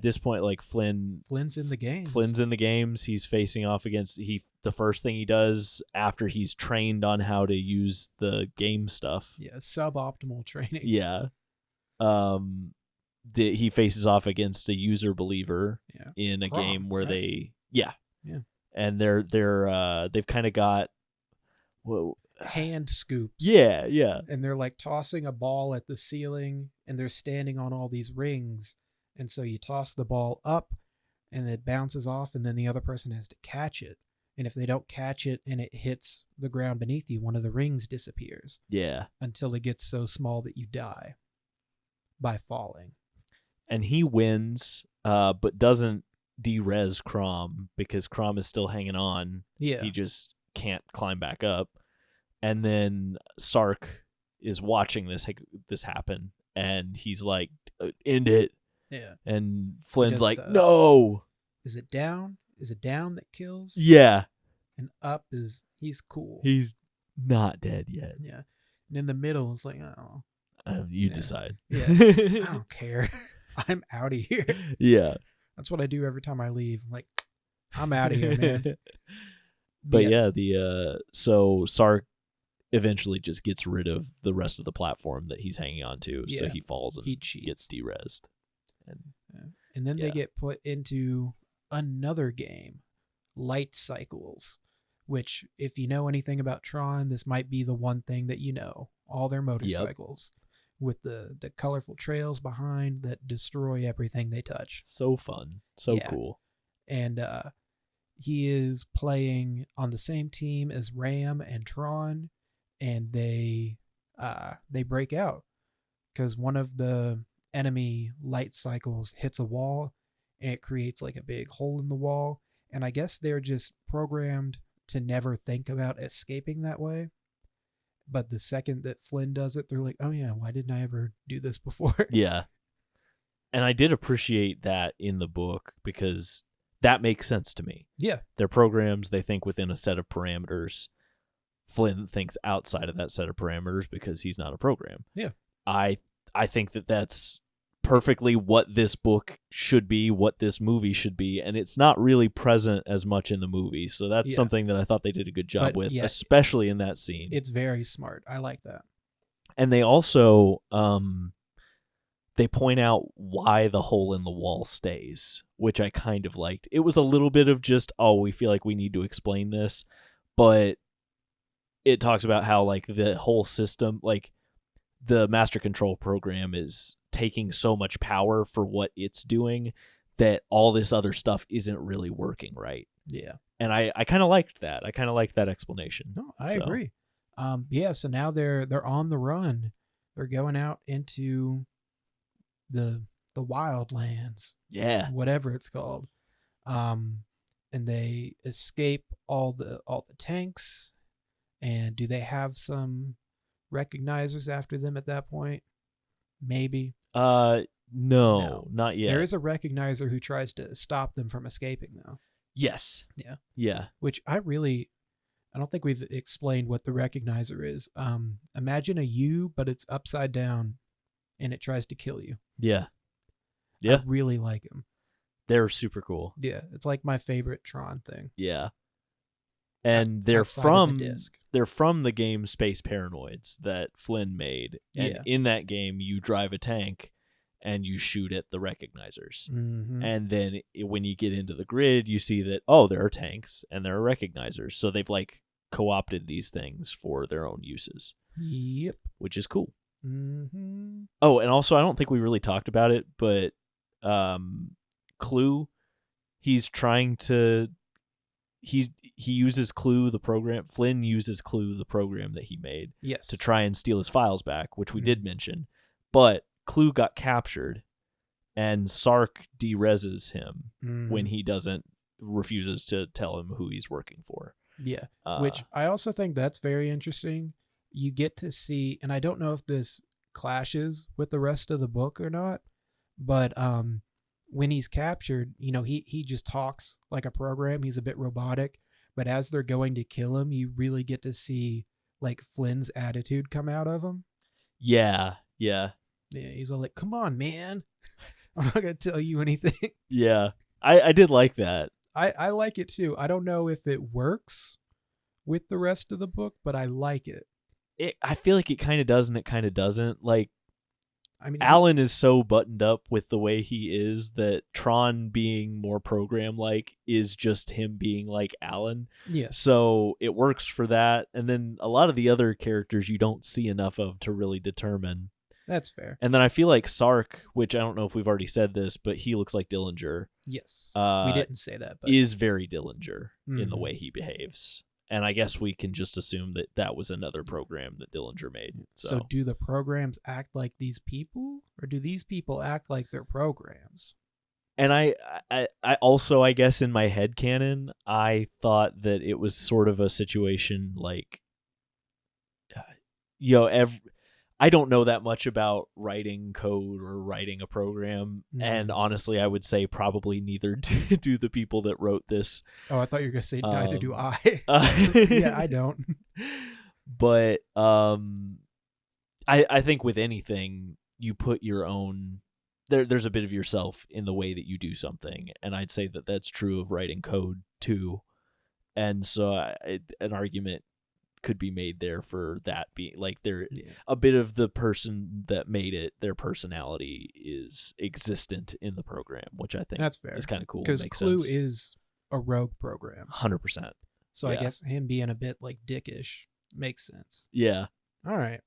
A: this point, like
B: Flynn's in the game.
A: Flynn's in the games. He's facing off against the first thing he does after he's trained on how to use the game stuff.
B: Yeah, suboptimal training.
A: Yeah. He faces off against a user believer in a game where they and they've kind of got
B: hand scoops.
A: Yeah.
B: And they're like tossing a ball at the ceiling, and they're standing on all these rings. And so you toss the ball up and it bounces off, and then the other person has to catch it. And if they don't catch it and it hits the ground beneath you, one of the rings disappears.
A: Yeah.
B: Until it gets so small that you die by falling.
A: And he wins, but doesn't de-res Crom because Crom is still hanging on.
B: Yeah.
A: He just can't climb back up. And then Sark is watching this happen, and he's like, end it.
B: Yeah.
A: And Flynn's like, no.
B: Is it down? Is it down that kills?
A: Yeah.
B: And up is he's cool.
A: He's not dead yet.
B: Yeah. And in the middle, it's like, oh.
A: You decide.
B: Yeah. I don't care. I'm out of here.
A: Yeah.
B: That's what I do every time I leave. I'm like, I'm out of here, man.
A: But so Sark eventually just gets rid of the rest of the platform that he's hanging on to. So he falls and gets de-resed.
B: And then they get put into another game, Light Cycles, which, if you know anything about Tron, this might be the one thing that you know. All their motorcycles with the colorful trails behind that destroy everything they touch.
A: So fun. So cool.
B: And he is playing on the same team as Ram and Tron, and they break out because one of the enemy light cycles hits a wall, and it creates like a big hole in the wall. And I guess they're just programmed to never think about escaping that way. But the second that Flynn does it, they're like, oh yeah, why didn't I ever do this before?
A: Yeah. And I did appreciate that in the book because that makes sense to me.
B: Yeah.
A: They're programs, they think within a set of parameters. Flynn thinks outside of that set of parameters because he's not a program.
B: Yeah.
A: I I think that that's perfectly what this book should be, what this movie should be, and it's not really present as much in the movie. So that's something that I thought they did a good job with, especially in that scene.
B: It's very smart. I like that.
A: And they also they point out why the hole in the wall stays, which I kind of liked. It was a little bit of just, oh, we feel like we need to explain this, but it talks about how like the whole system, like the master control program is taking so much power for what it's doing that all this other stuff isn't really working right.
B: Yeah.
A: And I kind of liked that. I kind of liked that explanation.
B: No, I agree. So now they're on the run. They're going out into the wildlands.
A: Yeah.
B: Whatever it's called. And they escape all the tanks. And do they have some recognizers after them at that point? Maybe.
A: No, not yet.
B: There is a recognizer who tries to stop them from escaping, though.
A: Yes. Yeah.
B: Which I don't think we've explained what the recognizer is. Imagine a U, but it's upside down, and it tries to kill you.
A: Yeah.
B: I really like them.
A: They're super cool.
B: Yeah, it's like my favorite Tron thing.
A: Yeah. And they're from the game Space Paranoids that Flynn made. And in that game, you drive a tank and you shoot at the recognizers.
B: Mm-hmm.
A: And then when you get into the grid, you see that, oh, there are tanks and there are recognizers. So they've like co-opted these things for their own uses.
B: Yep.
A: Which is cool.
B: Mm-hmm.
A: Oh, and also I don't think we really talked about it, but Clue, he's trying to... He uses Clue, the program. Flynn uses Clue, the program that he made, to try and steal his files back, which we did mention. But Clue got captured, and Sark de-reses him when he refuses to tell him who he's working for.
B: Yeah, which I also think that's very interesting. You get to see, and I don't know if this clashes with the rest of the book or not, but when he's captured, he just talks like a program. He's a bit robotic, but as they're going to kill him, you really get to see like Flynn's attitude come out of him.
A: Yeah.
B: He's all like, "Come on, man. I'm not going to tell you anything."
A: Yeah. I did like that.
B: I like it too. I don't know if it works with the rest of the book, but I like it.
A: I feel like it kind of does and it kind of doesn't. Like,
B: I mean,
A: Alan is so buttoned up with the way he is that Tron being more program-like is just him being like Alan.
B: Yeah.
A: So it works for that. And then a lot of the other characters you don't see enough of to really determine.
B: That's fair.
A: And then I feel like Sark, which I don't know if we've already said this, but he looks like Dillinger.
B: Yes. We didn't say that, but
A: is very Dillinger in the way he behaves. And I guess we can just assume that that was another program that Dillinger made.
B: So do the programs act like these people, or do these people act like they're programs?
A: And I also, I guess in my headcanon, I thought that it was sort of a situation like, I don't know that much about writing code or writing a program. And honestly, I would say probably neither do the people that wrote this.
B: Oh, I thought you were going to say neither do I. Yeah, I don't.
A: But I think with anything, you put your own... There's a bit of yourself in the way that you do something. And I'd say that that's true of writing code too. And so an argument could be made there for that being like a bit of the person that made it, their personality is existent in the program, which I think
B: that's fair.
A: Is kind of cool.
B: Because Clue is a rogue program.
A: 100%.
B: So I guess him being a bit like dickish makes sense.
A: Yeah.
B: All right.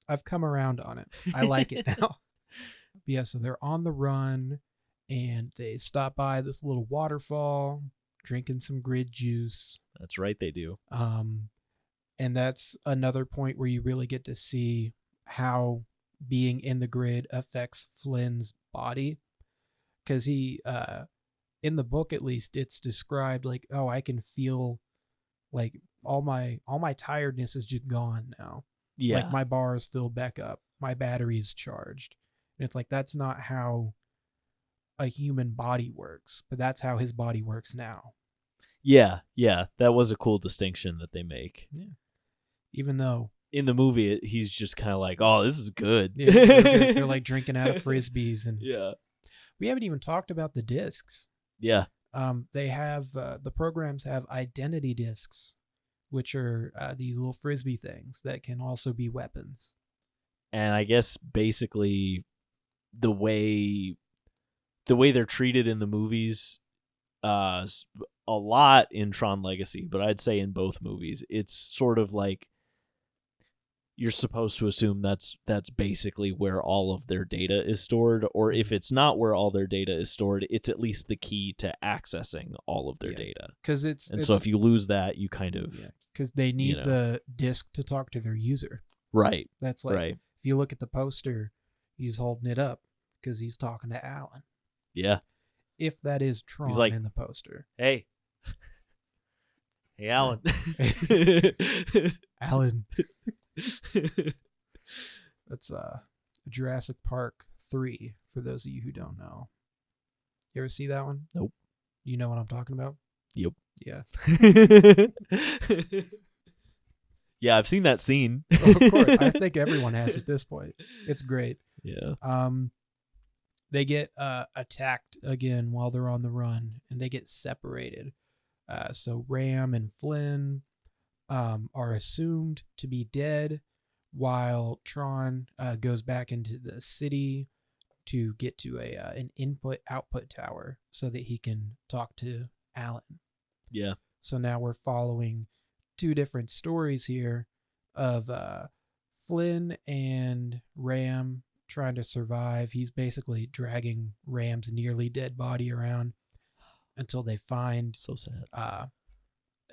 B: I've come around on it. I like it now. Yeah, so they're on the run and they stop by this little waterfall, drinking some grid juice.
A: That's right, they do.
B: And that's another point where you really get to see how being in the grid affects Flynn's body. Because he, in the book at least, it's described like, oh, I can feel like all my tiredness is just gone now.
A: Yeah.
B: Like my bar is filled back up. My battery is charged. And it's like, that's not how a human body works, but that's how his body works now.
A: Yeah. That was a cool distinction that they make.
B: Yeah. Even though
A: in the movie, he's just kind of like, "Oh, this is good."
B: Yeah, they're like drinking out of frisbees, and
A: Yeah.
B: we haven't even talked about the discs.
A: Yeah.
B: They have the programs have identity discs, which are these little frisbee things that can also be weapons.
A: And I guess basically the way they're treated in the movies, a lot in Tron Legacy, but I'd say in both movies, it's sort of like you're supposed to assume that's basically where all of their data is stored, or if it's not where all their data is stored, it's at least the key to accessing all of their data.
B: Because
A: so if you lose that, you kind of
B: because they need the disc to talk to their user.
A: Right.
B: That's like if you look at the poster, he's holding it up because he's talking to Alan.
A: Yeah.
B: If that is Tron
A: like,
B: in the poster.
A: Hey, Alan.
B: Alan. That's Jurassic Park 3 for those of you who don't know. You ever see that one?
A: Nope.
B: You know what I'm talking about?
A: Yep.
B: Yeah.
A: Yeah, I've seen that scene.
B: Of course. I think everyone has at this point. It's great.
A: Yeah.
B: They get attacked again while they're on the run, and they get separated. So Ram and Flynn are assumed to be dead, while Tron goes back into the city to get to an input-output tower so that he can talk to Alan.
A: Yeah.
B: So now we're following two different stories here of Flynn and Ram trying to survive. He's basically dragging Ram's nearly dead body around until they find
A: so sad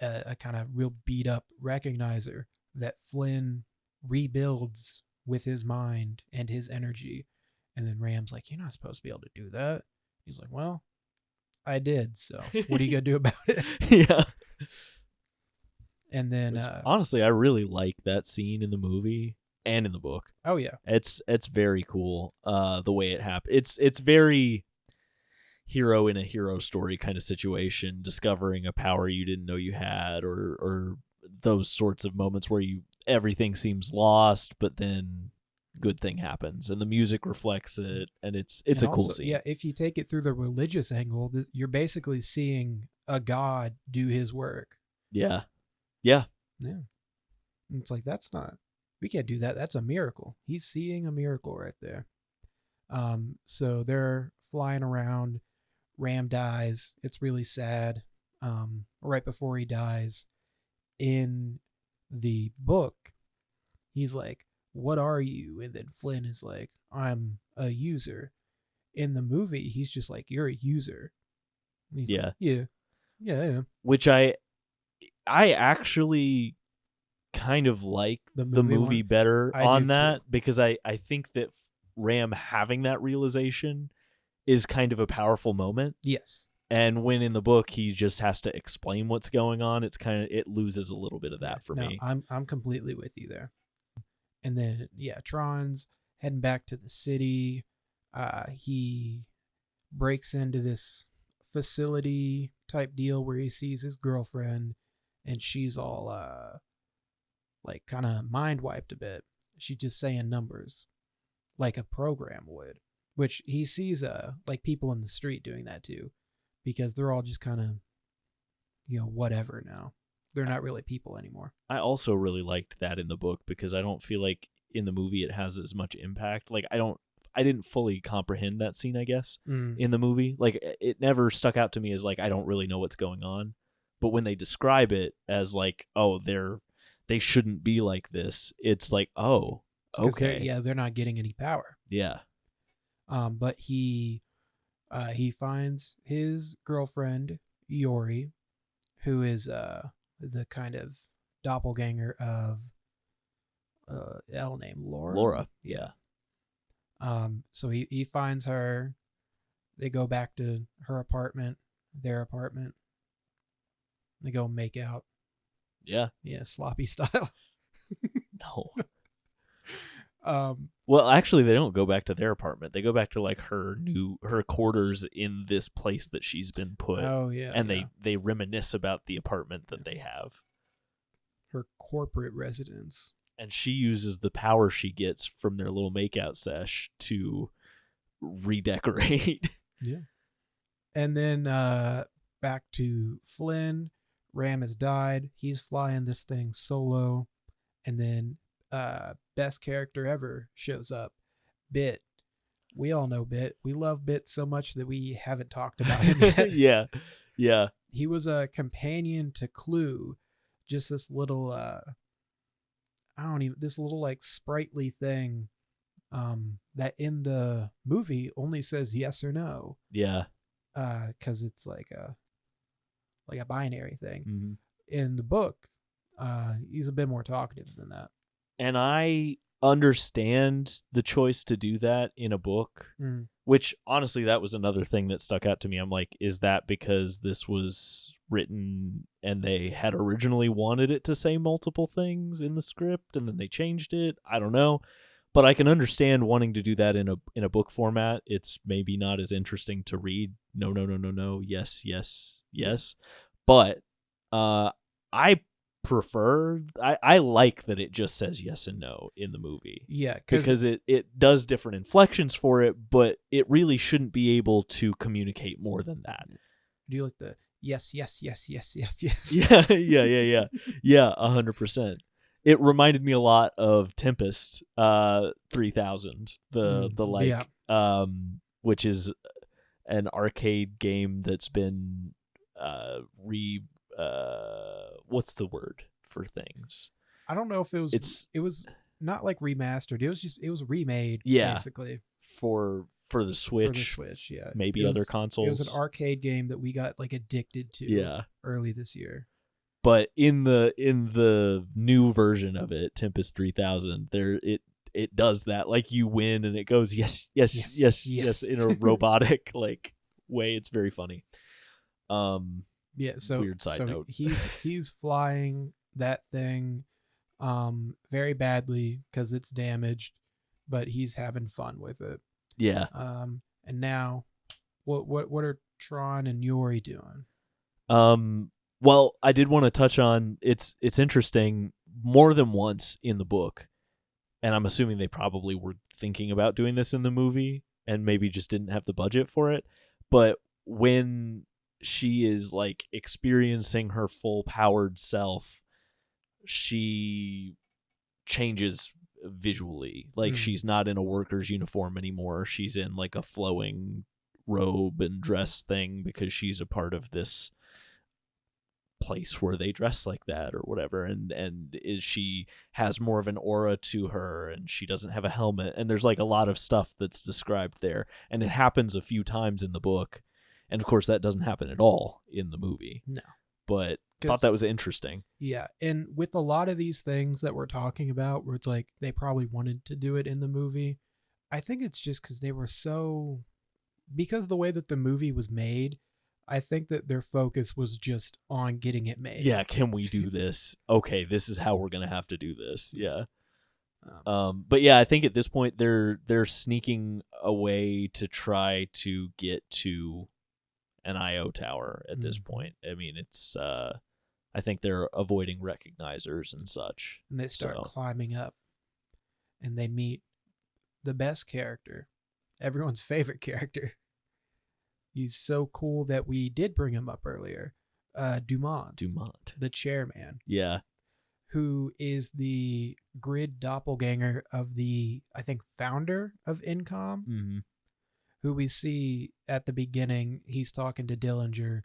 B: a kind of real beat up recognizer that Flynn rebuilds with his mind and his energy. And then Ram's like, "You're not supposed to be able to do that." He's like, "Well, I did, so what are you gonna do about it?"
A: Yeah.
B: And then
A: honestly, I really like that scene in the movie and in the book.
B: Oh yeah.
A: It's very cool the way it happened. It's very hero in a hero story kind of situation, discovering a power you didn't know you had, or those sorts of moments where everything seems lost, but then good thing happens and the music reflects it, and it's a cool scene.
B: Yeah, if you take it through the religious angle, you're basically seeing a god do his work.
A: Yeah.
B: It's like, we can't do that. That's a miracle. He's seeing a miracle right there. So they're flying around. Ram dies. It's really sad. Right before he dies, in the book, he's like, "What are you?" And then Flynn is like, "I'm a user." In the movie, he's just like, "You're a user." And he's like, yeah.
A: Which I actually kind of like the movie better on that, because I think that Ram having that realization is kind of a powerful moment.
B: Yes.
A: And when in the book he just has to explain what's going on, it loses a little bit of that for me.
B: I'm completely with you there. And then Tron's heading back to the city. He breaks into this facility type deal where he sees his girlfriend, and she's all like kind of mind wiped a bit. She's just saying numbers like a program would, which he sees like people in the street doing that too, because they're all just kind of whatever now. They're not really people anymore.
A: I also really liked that in the book, because I don't feel like in the movie it has as much impact. Like I didn't fully comprehend that scene, I guess, in the movie. Like it never stuck out to me as like, I don't really know what's going on. But when they describe it as like, oh, they shouldn't be like this, it's like, oh, okay.
B: They're not getting any power.
A: Yeah.
B: But he finds his girlfriend, Yori, who is the kind of doppelganger of L named Laura.
A: Yeah.
B: So he finds her. They go back to her apartment, their apartment. They go make out.
A: Yeah.
B: Yeah, sloppy style.
A: No. Well, actually, they don't go back to their apartment. They go back to like her quarters in this place that she's been put.
B: Oh yeah.
A: And they reminisce about the apartment that they have.
B: Her corporate residence.
A: and she uses the power she gets from their little makeout sesh to redecorate.
B: Yeah. And then back to Flynn. Ram has died. He's flying this thing solo. And then best character ever shows up. Bit. We all know Bit. We love Bit so much that we haven't talked about him yet.
A: Yeah.
B: He was a companion to Clue. Just this little this little like sprightly thing that in the movie only says yes or no.
A: Yeah.
B: Because it's like a binary thing.
A: Mm-hmm.
B: In the book, he's a bit more talkative than that.
A: And I understand the choice to do that in a book, which honestly, that was another thing that stuck out to me. I'm like, is that because this was written and they had originally wanted it to say multiple things in the script and then they changed it? I don't know. But I can understand wanting to do that in a book format. It's maybe not as interesting to read. No. Yes. But I prefer. I like that it just says yes and no in the movie.
B: Yeah,
A: because it does different inflections for it, but it really shouldn't be able to communicate more than that.
B: Do you like the yes?
A: Yeah. 100%. It reminded me a lot of Tempest 3000, which is an arcade game that's been what's the word for things?
B: I don't know if it was not like remastered. It was remade, basically
A: for the Switch.
B: For the Switch, yeah.
A: Maybe other consoles.
B: It was an arcade game that we got like addicted to early this year.
A: But in the new version of it, Tempest 3000, it does that. Like you win and it goes yes in a robotic like way. It's very funny.
B: So
A: weird side note.
B: He's flying that thing very badly because it's damaged, but he's having fun with it.
A: Yeah.
B: And now, what are Tron and Yori doing?
A: Well, I did want to touch on it's interesting more than once in the book, and I'm assuming they probably were thinking about doing this in the movie and maybe just didn't have the budget for it. But when she is like experiencing her full powered self, she changes visually. Like she's not in a worker's uniform anymore. She's in like a flowing robe and dress thing because she's a part of this place where they dress like that or whatever, and she has more of an aura to her, and she doesn't have a helmet, and there's like a lot of stuff that's described there, and it happens a few times in the book, and of course that doesn't happen at all in the movie.
B: No,
A: but thought that was interesting.
B: Yeah, and with a lot of these things that we're talking about where it's like they probably wanted to do it in the movie, I think it's just because because the way that the movie was made, I think that their focus was just on getting it made.
A: Yeah, can we do this? Okay, this is how we're gonna have to do this. Yeah. But yeah, I think at this point they're sneaking away to try to get to an IO tower at this point. I mean, it's I think they're avoiding recognizers and such.
B: And they start climbing up, and they meet the best character, everyone's favorite character. He's so cool that we did bring him up earlier. Dumont, the chairman.
A: Yeah.
B: Who is the grid doppelganger of the, I think, founder of Incom.
A: Mm-hmm.
B: Who we see at the beginning. He's talking to Dillinger,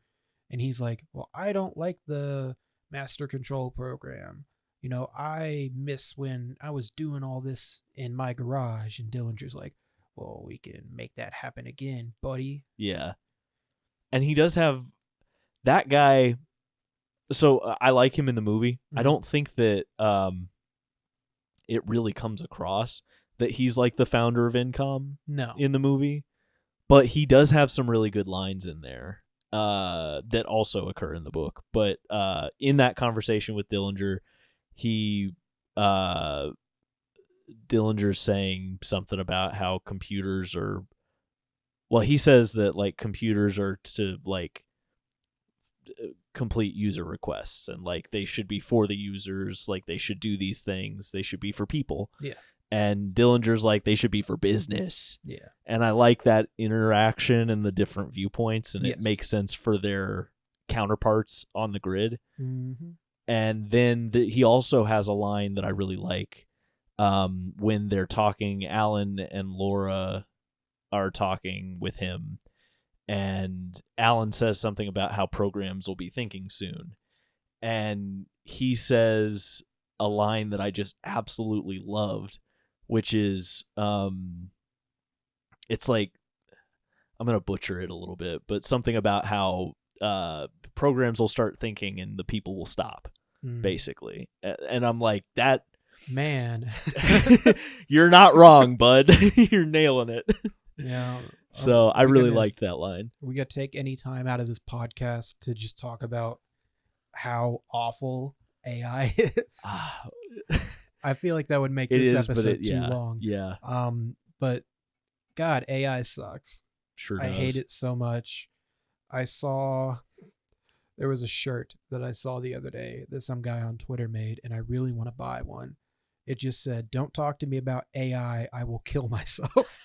B: and he's like, well, I don't like the master control program. You know, I miss when I was doing all this in my garage. And Dillinger's like, well, we can make that happen again, buddy.
A: Yeah. And he does have that guy. So I like him in the movie. Mm-hmm. I don't think that it really comes across that he's like the founder of Incom in the movie. But he does have some really good lines in there that also occur in the book. But in that conversation with Dillinger, Dillinger's saying something about how computers are. Well, he says that like computers are to like complete user requests, and like they should be for the users, like they should do these things, they should be for people.
B: Yeah.
A: And Dillinger's like they should be for business.
B: Yeah.
A: And I like that interaction and the different viewpoints, and
B: Yes.
A: it makes sense for their counterparts on the grid.
B: Mm-hmm.
A: And then he also has a line that I really like when they're talking. Alan and Laura are talking with him, and Alan says something about how programs will be thinking soon. And he says a line that I just absolutely loved, which is, it's like, I'm going to butcher it a little bit, but something about how programs will start thinking and the people will stop, basically. And I'm like, that...
B: Man.
A: You're not wrong, bud. You're nailing it.
B: Yeah.
A: So I really liked that line.
B: We got to take any time out of this podcast to just talk about how awful AI is. I feel like that would make this episode too long.
A: Yeah.
B: But God, AI sucks.
A: Sure does.
B: I hate it so much. There was a shirt that I saw the other day that some guy on Twitter made, and I really want to buy one. It just said, "Don't talk to me about AI. I will kill myself."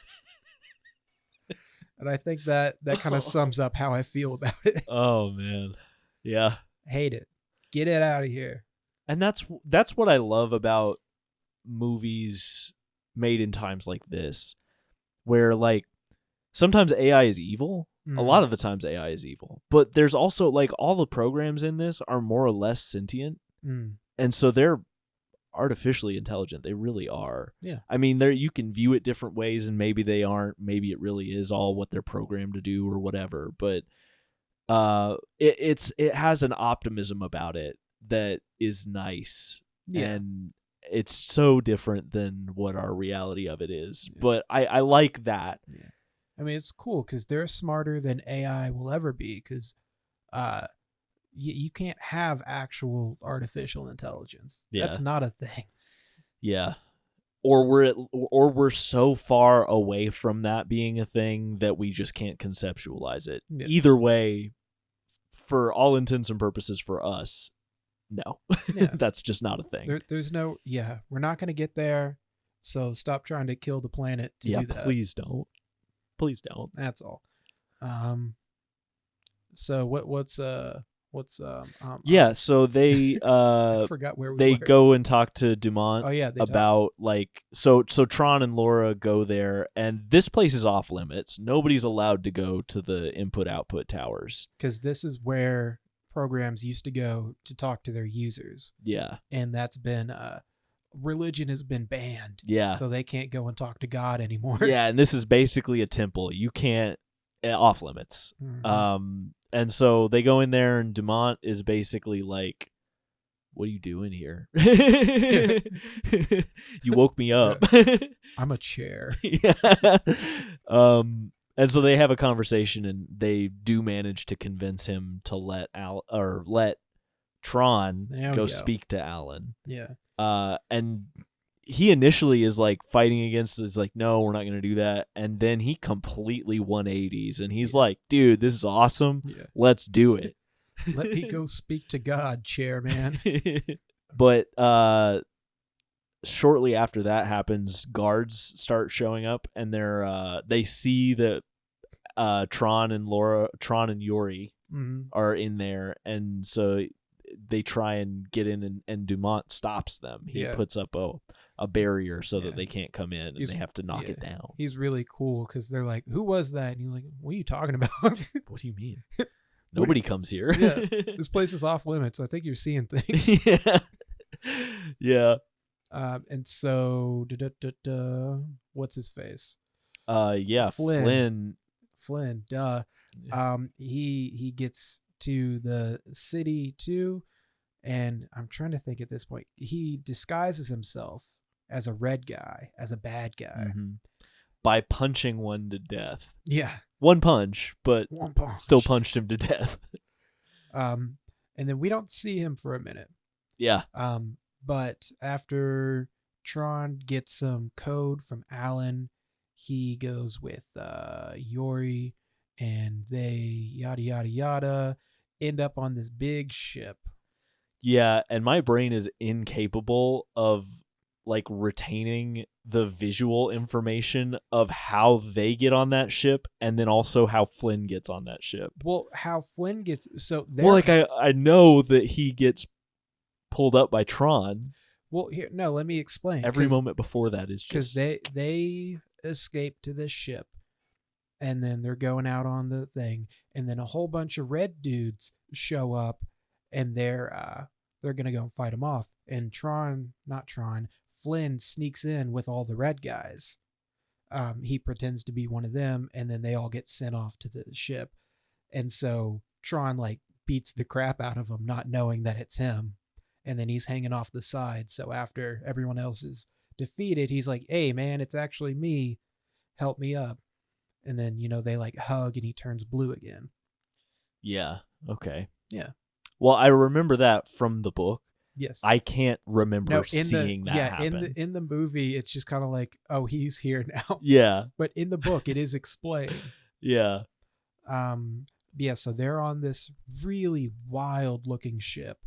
B: And I think that kind of sums up how I feel about it.
A: Oh man. Yeah.
B: Hate it. Get it out of here.
A: And that's what I love about movies made in times like this, where like sometimes AI is evil. A lot of the times AI is evil, but there's also like all the programs in this are more or less sentient. And so they're artificially intelligent. They really are. Yeah. I mean, you can view it different ways, and maybe they aren't. Maybe it really is all what they're programmed to do or whatever. But it has an optimism about it that is nice. Yeah. And it's so different than what our reality of it is. Yeah. But I like that.
B: Yeah. I mean, it's cool because they're smarter than AI will ever be, because you can't have actual artificial intelligence. Yeah. That's not a thing.
A: Yeah. Or we're so far away from that being a thing that we just can't conceptualize it. Yeah. Either way, for all intents and purposes for us, no. Yeah. That's just not a thing.
B: There's no, we're not going to get there, so stop trying to kill the planet to do that.
A: Yeah, please don't. Please don't.
B: That's all. So what's
A: so they
B: I forgot where
A: they go and talk to Dumont.
B: Oh yeah,
A: about like so Tron and Laura go there, and this place is off limits. Nobody's allowed to go to the input-output towers,
B: because this is where programs used to go to talk to their users.
A: Yeah.
B: And that's been religion has been banned.
A: Yeah.
B: So they can't go and talk to God anymore.
A: Yeah, and this is basically a temple. You can't, off limits. Mm-hmm. And so they go in there, and Dumont is basically like, "What are you doing here? You woke me up.
B: I'm a chair."
A: Yeah. And so they have a conversation, and they do manage to convince him to let Tron go speak to Alan.
B: Yeah.
A: And he initially is like fighting against it. It's like, no, we're not going to do that. And then he completely 180s, and he's like, dude, this is awesome. Yeah. Let's do it.
B: Let me go speak to God, chairman.
A: But shortly after that happens, guards start showing up, and they see that Tron and Yuri are in there, and so they try and get in, and Dumont stops them. He puts up a barrier so that they can't come in, and they have to knock it down.
B: He's really cool, because they're like, "Who was that?" And he's like, "What are you talking about?"
A: What do you mean? Nobody comes here.
B: Yeah, this place is off limits. I think you're seeing things.
A: Yeah. Yeah.
B: And so, what's his face?
A: Flynn.
B: Duh. Yeah. He gets to the city too, and I'm trying to think at this point. He disguises himself as a red guy, as a bad guy,
A: by punching one to death.
B: Yeah.
A: One punch, but still punched him to death.
B: And then we don't see him for a minute.
A: Yeah.
B: But after Tron gets some code from Alan, he goes with Yuri, and they yada yada yada, end up on this big ship.
A: Yeah, and my brain is incapable of like retaining the visual information of how they get on that ship and then also how Flynn gets on that ship.
B: Well, how Flynn gets
A: Well, like I know that he gets pulled up by Tron.
B: Well, here, no, let me explain.
A: Every moment before that is
B: because
A: just
B: they escape to this ship, and then they're going out on the thing, and then a whole bunch of red dudes show up, and they're gonna go and fight them off. And Flynn sneaks in with all the red guys. He pretends to be one of them, and then they all get sent off to the ship. And so Tron like beats the crap out of him, not knowing that it's him. And then he's hanging off the side. So after everyone else is defeated, he's like, "Hey, man, it's actually me. Help me up." And then, they like hug and he turns blue again.
A: yeah, okay.
B: Yeah.
A: Well, I remember that from the book.
B: Yes.
A: I can't remember seeing that happen.
B: In the movie, it's just kind of like, oh, he's here now.
A: Yeah.
B: But in the book, it is explained.
A: Yeah.
B: Yeah, so they're on this really wild looking ship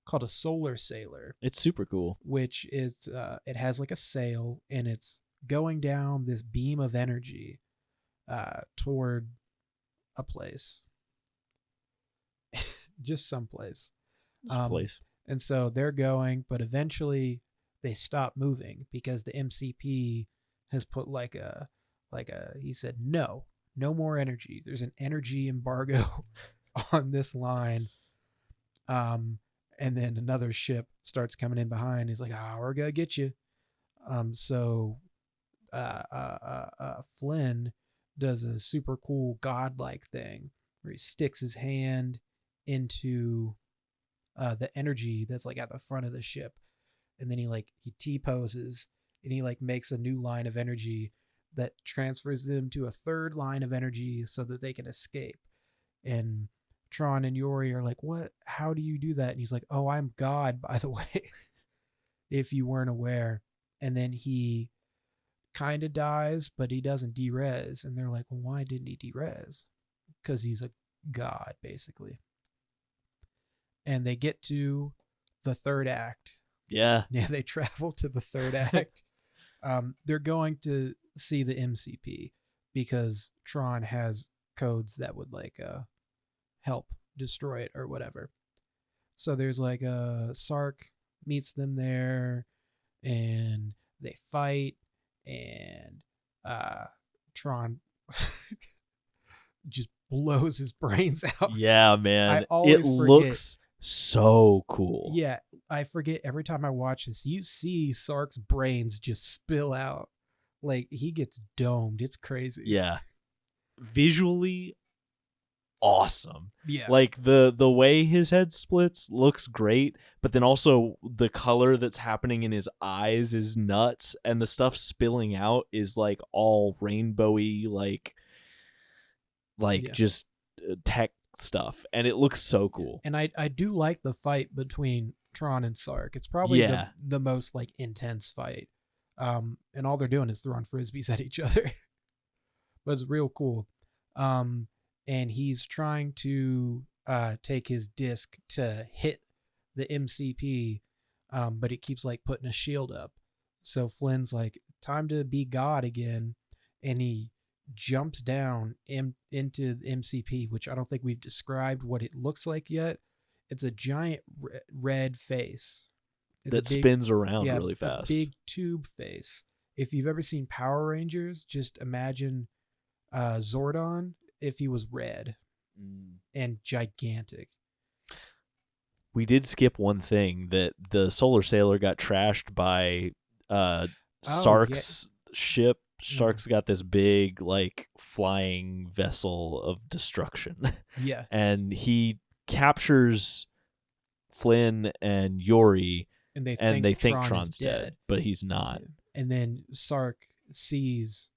B: called a solar sailor.
A: It's super cool.
B: Which is, it has like a sail, and it's going down this beam of energy toward a place. Just someplace.
A: Place.
B: And so they're going, but eventually they stop moving because the MCP has put he said, no more energy. There's an energy embargo on this line. And then another ship starts coming in behind. He's like, we're going to get you. So Flynn does a super cool godlike thing where he sticks his hand into the energy that's like at the front of the ship. And then he T-poses and he like makes a new line of energy that transfers them to a third line of energy so that they can escape. And Tron and Yori are like, "What? How do you do that?" And he's like, "Oh, I'm God, by the way, if you weren't aware." And then he kind of dies, but he doesn't derez. And they're like, "Well, why didn't he derez?" Because he's a god, basically. And they get to the third act.
A: Yeah.
B: Yeah, they travel to the third act. They're going to see the MCP because Tron has codes that would help destroy it or whatever. So there's Sark meets them there, and they fight, and Tron just blows his brains out.
A: Yeah, man.
B: I always
A: looks so cool.
B: Yeah, I forget every time I watch this. You see Sark's brains just spill out. Like, he gets domed. It's crazy.
A: Yeah. Visually awesome.
B: Yeah.
A: Like the way his head splits looks great, but then also the color that's happening in his eyes is nuts, and the stuff spilling out is like all rainbowy, just tech stuff, and it looks so cool.
B: And I do like the fight between Tron and Sark. It's probably the most intense fight. And all they're doing is throwing frisbees at each other. But it's real cool. And he's trying to take his disc to hit the MCP, but it keeps putting a shield up. So Flynn's like, time to be God again, and he jumps down into the MCP, which I don't think we've described what it looks like yet. It's a giant red face
A: that spins around really fast.
B: A big tube face. If you've ever seen Power Rangers, just imagine Zordon if he was red and gigantic.
A: We did skip one thing, that the Solar Sailor got trashed by Sark's ship. Sark's got this big flying vessel of destruction.
B: Yeah.
A: And he captures Flynn and Yori, and they think Tron's dead, but he's not.
B: And then Sark sees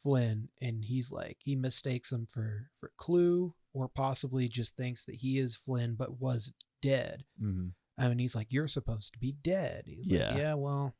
B: Flynn, and he mistakes him for Clue, or possibly just thinks that he is Flynn but was dead.
A: Mm-hmm.
B: I mean, he's like, "You're supposed to be dead." He's
A: yeah.
B: like, "Yeah, well,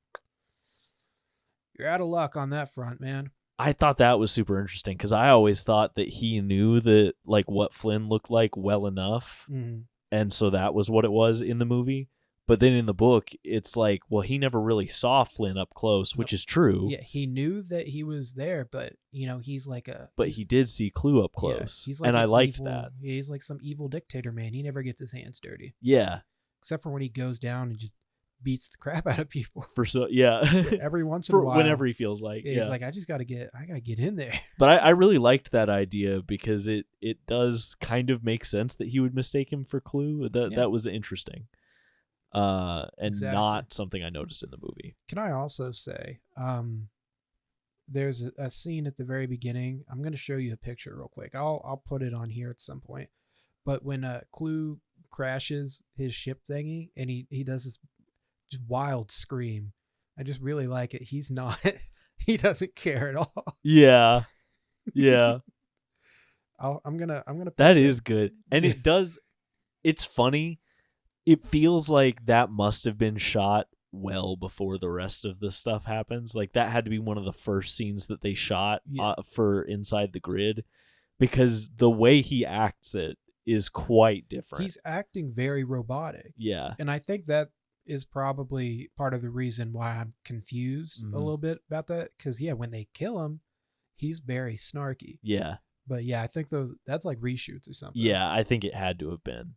B: you're out of luck on that front, man."
A: I thought that was super interesting because I always thought that he knew that like what Flynn looked like well enough, and so that was what it was in the movie. But then in the book, it's like, well, he never really saw Flynn up close, which is true.
B: Yeah, he knew that he was there, but he's like
A: but he did see Clue up close,
B: he's like
A: and I
B: an
A: liked
B: evil,
A: that.
B: Yeah, he's like some evil dictator man. He never gets his hands dirty,
A: Yeah,
B: except for when he goes down and just beats the crap out of people.
A: Yeah.
B: Every once in a while,
A: whenever he feels like,
B: he's like, I gotta get in there.
A: But I really liked that idea because it does kind of make sense that he would mistake him for Clue. That was interesting, and
B: Exactly.
A: not something I noticed in the movie.
B: Can I also say, there's a scene at the very beginning. I'm going to show you a picture real quick. I'll put it on here at some point. But when Clue crashes his ship thingy and he does this just wild scream, I just really like it. He's not. He doesn't care at all.
A: Yeah.
B: I'm gonna.
A: That is good, and it does. It's funny. It feels like that must have been shot well before the rest of the stuff happens. Like that had to be one of the first scenes that they shot for Inside the Grid, because the way he acts it is quite different.
B: He's acting very robotic.
A: Yeah.
B: And I think that is probably part of the reason why I'm confused a little bit about that. Because, when they kill him, he's very snarky.
A: Yeah.
B: But, I think that's like reshoots or something.
A: Yeah, I think it had to have been.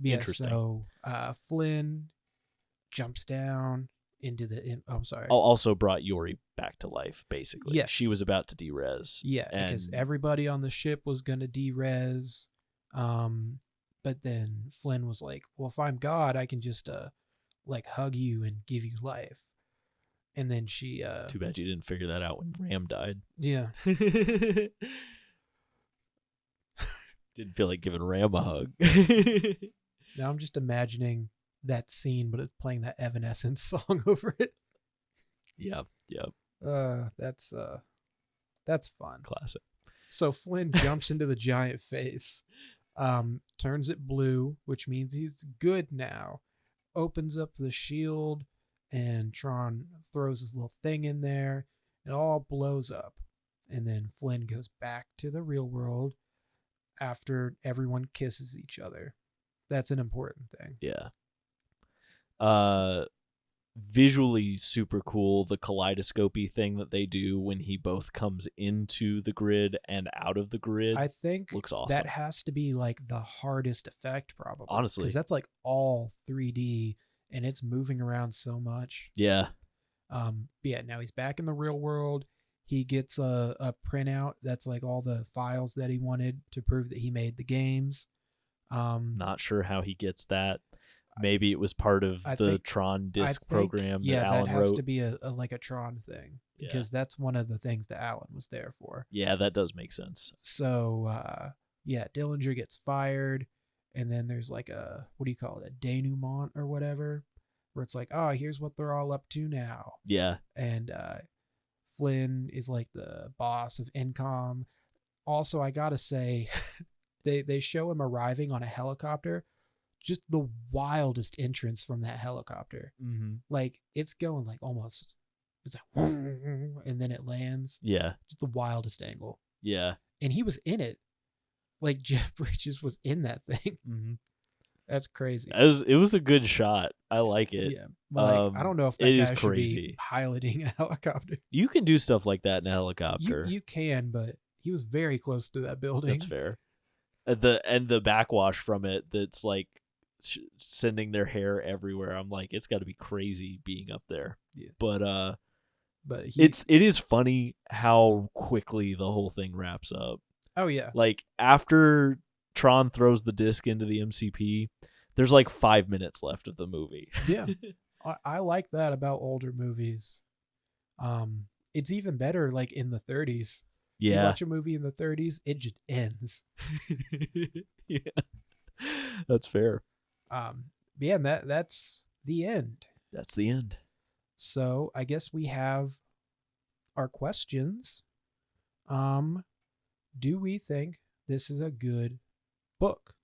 B: Interesting. So Flynn jumps down into the... I'm sorry.
A: Also brought Yori back to life, basically.
B: Yes.
A: She was about to de-res.
B: Yeah, because everybody on the ship was going to de-res. But then Flynn was like, well, if I'm God, I can just hug you and give you life. And then she...
A: Too bad you didn't figure that out when Ram died.
B: Yeah.
A: Didn't feel like giving Ram a hug.
B: Now I'm just imagining that scene, but it's playing that Evanescence song over it.
A: Yep.
B: That's fun.
A: Classic.
B: So Flynn jumps into the giant face, turns it blue, which means he's good now. Opens up the shield, and Tron throws his little thing in there. It all blows up, and then Flynn goes back to the real world after everyone kisses each other. That's an important thing.
A: Yeah. Visually super cool, the kaleidoscopy thing that they do when he both comes into the grid and out of the grid.
B: I think
A: looks awesome.
B: That has to be like the hardest effect, probably.
A: Honestly.
B: Because that's like all 3D and it's moving around so much.
A: Yeah.
B: Now he's back in the real world. He gets a printout that's like all the files that he wanted to prove that he made the games.
A: Not sure how he gets that. Maybe it was part of the Tron disc program that Alan wrote.
B: Yeah, that has to be a Tron thing, because that's one of the things that Alan was there for.
A: Yeah, that does make sense.
B: So, Dillinger gets fired, and then there's like a denouement or whatever, where it's like, oh, here's what they're all up to now.
A: Yeah.
B: And Flynn is like the boss of Incom. Also, I gotta say, they show him arriving on a helicopter. Just the wildest entrance from that helicopter.
A: Mm-hmm.
B: Like, it's going like almost, it's like, and then it lands.
A: Yeah.
B: Just the wildest angle.
A: Yeah.
B: And he was in it. Like, Jeff Bridges was in that thing.
A: Mm-hmm.
B: That's crazy.
A: It was a good shot. I like it.
B: Yeah. But I don't know if that guy should be piloting a helicopter.
A: You can do stuff like that in a helicopter.
B: You can, but he was very close to that building.
A: That's fair. The backwash from it, that's like sending their hair everywhere. I'm like, it's got to be crazy being up there.
B: Yeah.
A: But it is funny how quickly the whole thing wraps up.
B: Oh yeah.
A: Like after Tron throws the disc into the MCP, there's like 5 minutes left of the movie.
B: Yeah. I like that about older movies. It's even better like in the 30s.
A: Yeah.
B: You watch a movie in the 30s, it just ends.
A: Yeah. That's fair.
B: That's the end.
A: That's the end.
B: So I guess we have our questions. Do we think this is a good book?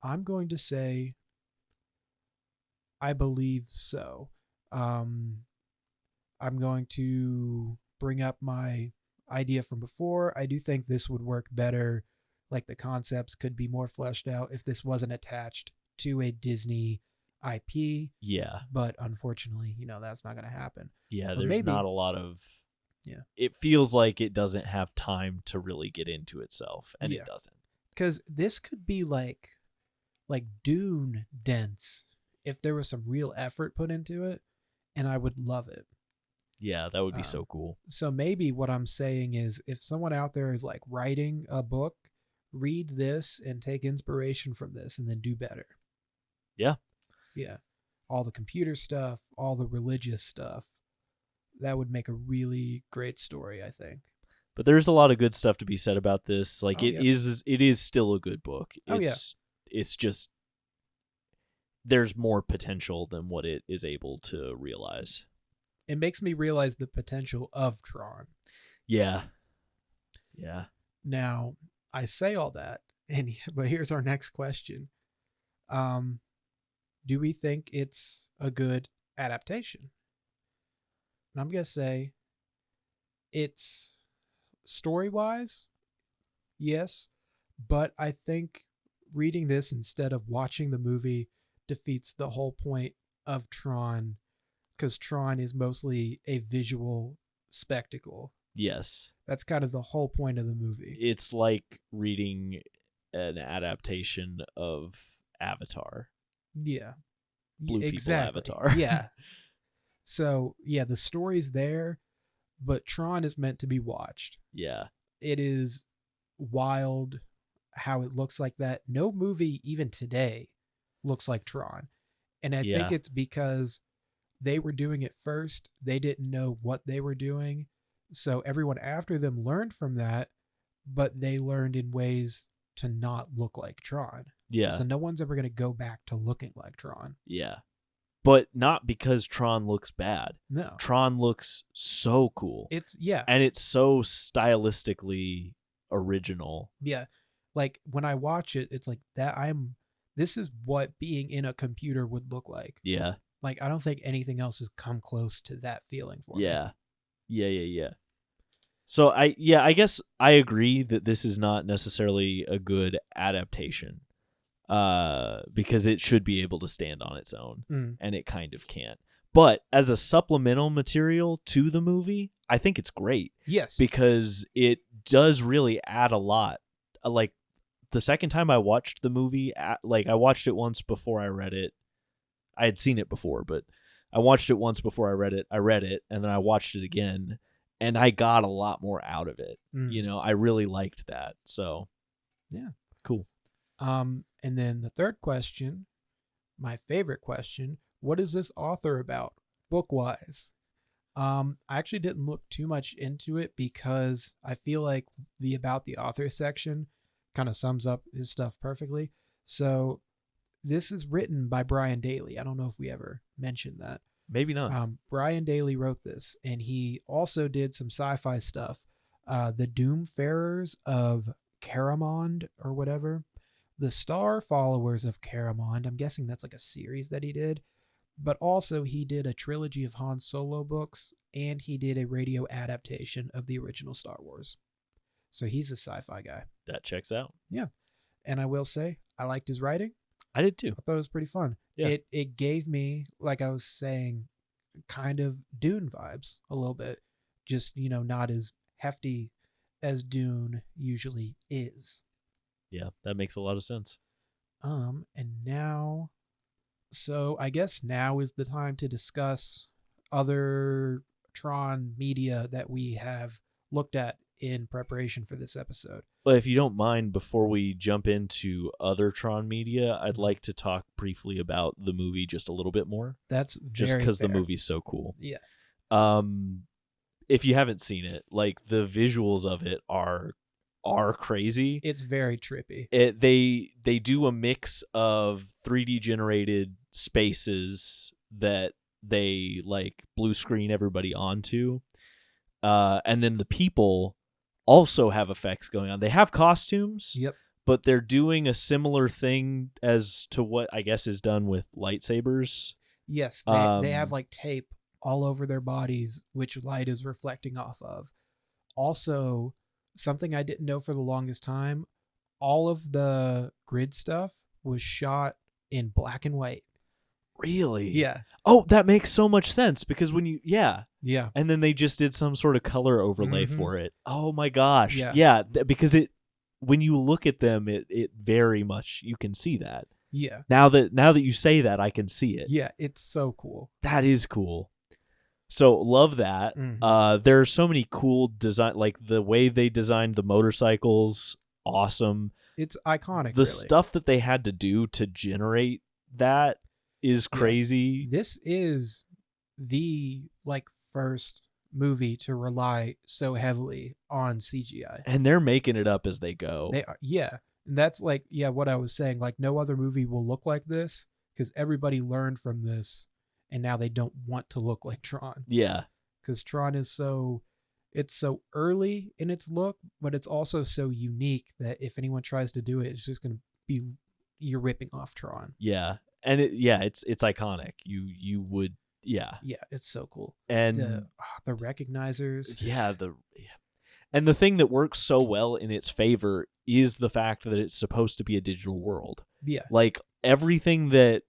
B: I'm going to say I believe so. I'm going to bring up my idea from before. I do think this would work better. Like the concepts could be more fleshed out if this wasn't attached to a Disney IP.
A: Yeah.
B: But unfortunately, that's not going to happen.
A: Yeah,
B: But
A: there's
B: maybe,
A: not a lot of...
B: Yeah.
A: It feels like it doesn't have time to really get into itself, and
B: Yeah.
A: it doesn't.
B: Because this could be like Dune dense if there was some real effort put into it, and I would love it.
A: Yeah, that would be so cool.
B: So maybe what I'm saying is, if someone out there is like writing a book, read this and take inspiration from this and then do better.
A: Yeah.
B: Yeah. All the computer stuff, all the religious stuff. That would make a really great story, I think.
A: But there's a lot of good stuff to be said about this. Like, it is still a good book. It's just there's more potential than what it is able to realize.
B: It makes me realize the potential of Tron.
A: Yeah. Yeah.
B: Now, I say all that, but here's our next question. Do we think it's a good adaptation? And I'm going to say it's story-wise, yes, but I think reading this instead of watching the movie defeats the whole point of Tron, because Tron is mostly a visual spectacle.
A: Yes.
B: That's kind of the whole point of the movie.
A: It's like reading an adaptation of Avatar.
B: Yeah.
A: Blue
B: exactly.
A: People Avatar.
B: Yeah. So, yeah, the story's there, but Tron is meant to be watched.
A: Yeah.
B: It is wild how it looks like that. No movie, even today, looks like Tron. And I think it's because they were doing it first. They didn't know what they were doing. So everyone after them learned from that, but they learned in ways to not look like Tron.
A: Yeah.
B: So no one's ever going to go back to looking like Tron.
A: Yeah. But not because Tron looks bad.
B: No.
A: Tron looks so cool. And it's so stylistically original.
B: Yeah. Like when I watch it, it's like this is what being in a computer would look like.
A: Yeah.
B: Like I don't think anything else has come close to that feeling for me.
A: Yeah. So I guess I agree that this is not necessarily a good adaptation. Because it should be able to stand on its own, and it kind of can't. But as a supplemental material to the movie, I think it's great.
B: Yes.
A: Because it does really add a lot. Like, the second time I watched the movie, I watched it once before I read it. I had seen it before, but I watched it once before I read it. I read it, and then I watched it again, and I got a lot more out of it. I really liked that. So,
B: yeah.
A: Cool.
B: And then the third question, my favorite question, what is this author about, book-wise? I actually didn't look too much into it because I feel like the About the Author section kind of sums up his stuff perfectly. So this is written by Brian Daley. I don't know if we ever mentioned that.
A: Maybe not.
B: Brian Daley wrote this, and he also did some sci-fi stuff. The Doomfarers of Caramond or whatever. The Star Followers of Caramond. I'm guessing that's like a series that he did. But also he did a trilogy of Han Solo books, and he did a radio adaptation of the original Star Wars. So he's a sci-fi guy.
A: That checks out.
B: Yeah. And I will say, I liked his writing.
A: I did too.
B: I thought it was pretty fun.
A: Yeah.
B: It gave me, like I was saying, kind of Dune vibes a little bit. Just, not as hefty as Dune usually is.
A: Yeah, that makes a lot of sense.
B: And now, so I guess now is the time to discuss other Tron media that we have looked at in preparation for this episode.
A: But if you don't mind, before we jump into other Tron media, I'd like to talk briefly about the movie just a little bit more.
B: That's very
A: just because the
B: fair.
A: movie's so cool.
B: Yeah.
A: If you haven't seen it, like the visuals of it are crazy.
B: It's very trippy.
A: They do a mix of 3D generated spaces that they like blue screen everybody onto, and then the people also have effects going on. They have costumes.
B: Yep.
A: But they're doing a similar thing as to what I guess is done with lightsabers.
B: Yes, they have like tape all over their bodies, which light is reflecting off of. Also, something I didn't know for the longest time, all of the grid stuff was shot in black and white.
A: Really?
B: Yeah.
A: Oh, that makes so much sense because when you
B: Yeah.
A: and then they just did some sort of color overlay
B: Mhm.
A: for it. Oh my gosh.
B: Yeah.
A: Yeah, because when you look at them, it very much you can see that.
B: Yeah.
A: Now that you say that, I can see it.
B: Yeah. It's so cool.
A: That is cool. So love that.
B: Mhm.
A: There are so many cool design, like the way they designed the motorcycles, awesome.
B: It's iconic,
A: The
B: really.
A: stuff that they had to do to generate that is crazy.
B: This is the first movie to rely so heavily on CGI.
A: And they're making it up as they go.
B: They are, yeah. And that's what I was saying. Like, no other movie will look like this because everybody learned from this, and now they don't want to look like Tron.
A: Yeah.
B: Because Tron is it's so early in its look, but it's also so unique that if anyone tries to do it, it's just going to be, you're ripping off Tron.
A: Yeah. And it's iconic. You would, yeah.
B: Yeah, it's so cool.
A: And
B: the recognizers.
A: Yeah, and the thing that works so well in its favor is the fact that it's supposed to be a digital world.
B: Yeah.
A: Like everything that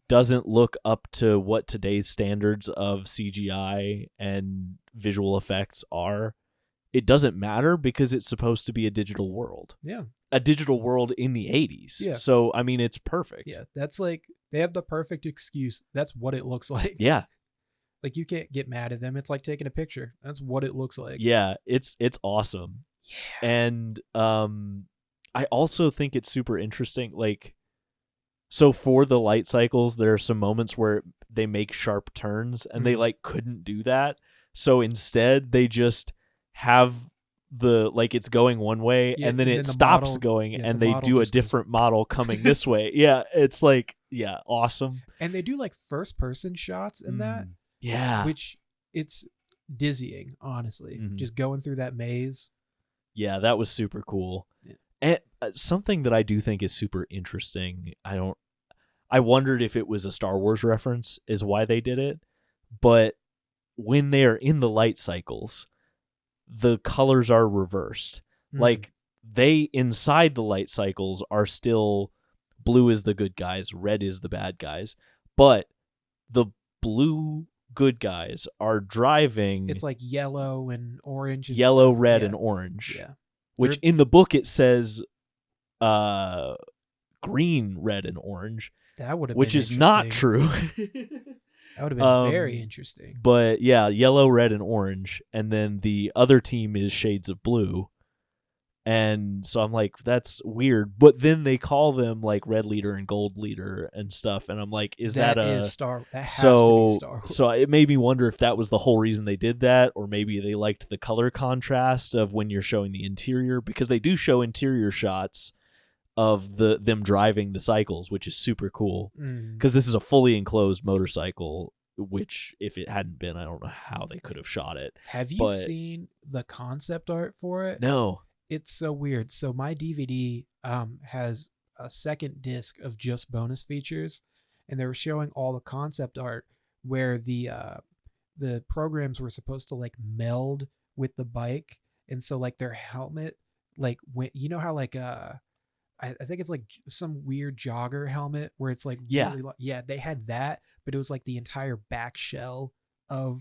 A: doesn't look up to what today's standards of CGI and visual effects are, it doesn't matter because it's supposed to be a digital world.
B: Yeah.
A: A digital world in the 80s.
B: Yeah.
A: So, I mean, it's perfect.
B: Yeah. That's they have the perfect excuse. That's what it looks like.
A: Yeah.
B: Like, you can't get mad at them. It's like taking a picture. That's what it looks like.
A: Yeah. It's awesome.
B: Yeah.
A: And I also think it's super interesting. Like, so for the light cycles, there are some moments where they make sharp turns and they couldn't do that. So instead they just have it's going one way and then it stops going and they do a different model coming this way. Yeah. It's awesome.
B: And they do first person shots in that.
A: Yeah.
B: Which it's dizzying, honestly. Just going through that maze.
A: Yeah, that was super cool.
B: Yeah.
A: And something that I do think is super interesting, I wondered if it was a Star Wars reference is why they did it, but when they are in the light cycles, the colors are reversed. Like they inside the light cycles are still blue is the good guys, red is the bad guys, but the blue good guys are driving.
B: It's like yellow and orange. And
A: yellow,
B: stuff.
A: red, and orange.
B: Yeah.
A: Which in the book it says green, red, and orange.
B: That would have
A: which
B: been
A: is not true.
B: That would have been very interesting.
A: But yeah, yellow, red, and orange, and then the other team is shades of blue. And so I'm like, that's weird. But then they call them like red leader and gold leader and stuff, and I'm like, is that
B: is Star? That has
A: so
B: to be Star Wars.
A: so it made me wonder if that was the whole reason they did that, or maybe they liked the color contrast of when you're showing the interior, because they do show interior shots of them driving the cycles, which is super cool because this is a fully enclosed motorcycle, which if it hadn't been, I don't know how they could have shot it.
B: Have you seen the concept art for it?
A: No.
B: It's so weird. So my DVD has a second disc of just bonus features, and they were showing all the concept art where the programs were supposed to like meld with the bike, and so like their helmet, like when you know how like I think it's like some weird jogger helmet where it's like really they had that, but it was like the entire back shell of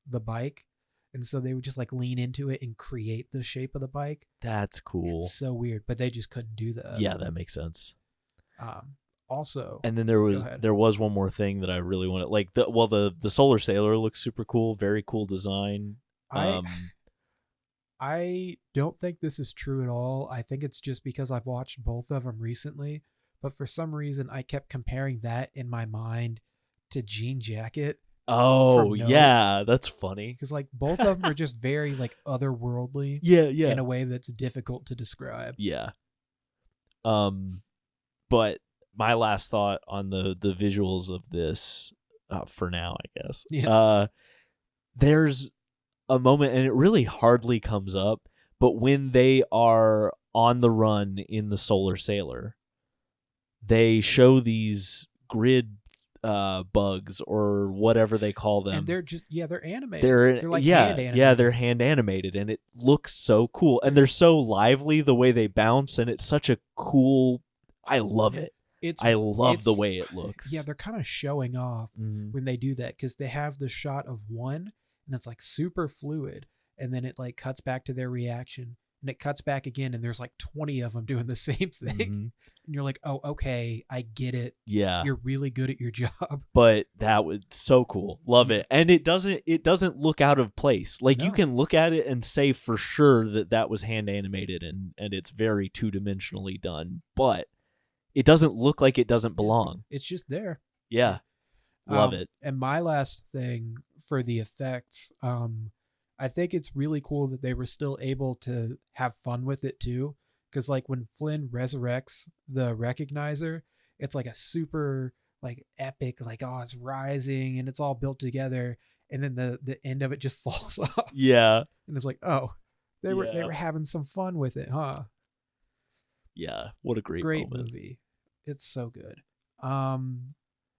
B: the bike, and so they would just like lean into it and create the shape of the bike.
A: That's cool.
B: It's so weird, but they just couldn't do that.
A: Yeah, that makes sense.
B: Also,
A: and then there was one more thing that I really wanted, like the Solar Sailor looks super cool, very cool design.
B: I don't think this is true at all. I think it's just because I've watched both of them recently, but for some reason I kept comparing that in my mind to Jean Jacket.
A: Oh, yeah, that's funny.
B: Because like both of them are just very like otherworldly.
A: Yeah.
B: In a way that's difficult to describe.
A: Yeah. But my last thought on the visuals of this, for now, I guess.
B: Yeah.
A: There's a moment, and it really hardly comes up, but when they are on the run in the Solar Sailor, they show these grid bugs or whatever they call them.
B: And they're just they're animated.
A: They're
B: like
A: yeah,
B: hand animated.
A: yeah, they're hand animated, and it looks so cool. And they're so lively the way they bounce, and it's such a cool. I love it. I love the way it looks.
B: Yeah, they're kind of showing off
A: Mhm.
B: when they do that because they have the shot of one and it's like super fluid, and then it like cuts back to their reaction, and it cuts back again, and there's like 20 of them doing the same thing,
A: Mhm.
B: and you're like, oh, okay, I get it.
A: Yeah,
B: You're really good at your job.
A: but that was so cool. Love it. And it doesn't look out of place. Like, you
B: No.
A: can look at it and say for sure that was hand animated, and it's very two-dimensionally done, but it doesn't look like it doesn't belong.
B: It's just there.
A: Yeah. Love it.
B: And my last thing for the effects, I think it's really cool that they were still able to have fun with it too. Because like when Flynn resurrects the recognizer, it's like a super like epic, like, oh, it's rising and it's all built together, and then the end of it just falls off.
A: Yeah.
B: And it's like, oh, they were
A: Yeah.
B: having some fun with it, huh?
A: Yeah. What a great moment.
B: Movie. It's so good.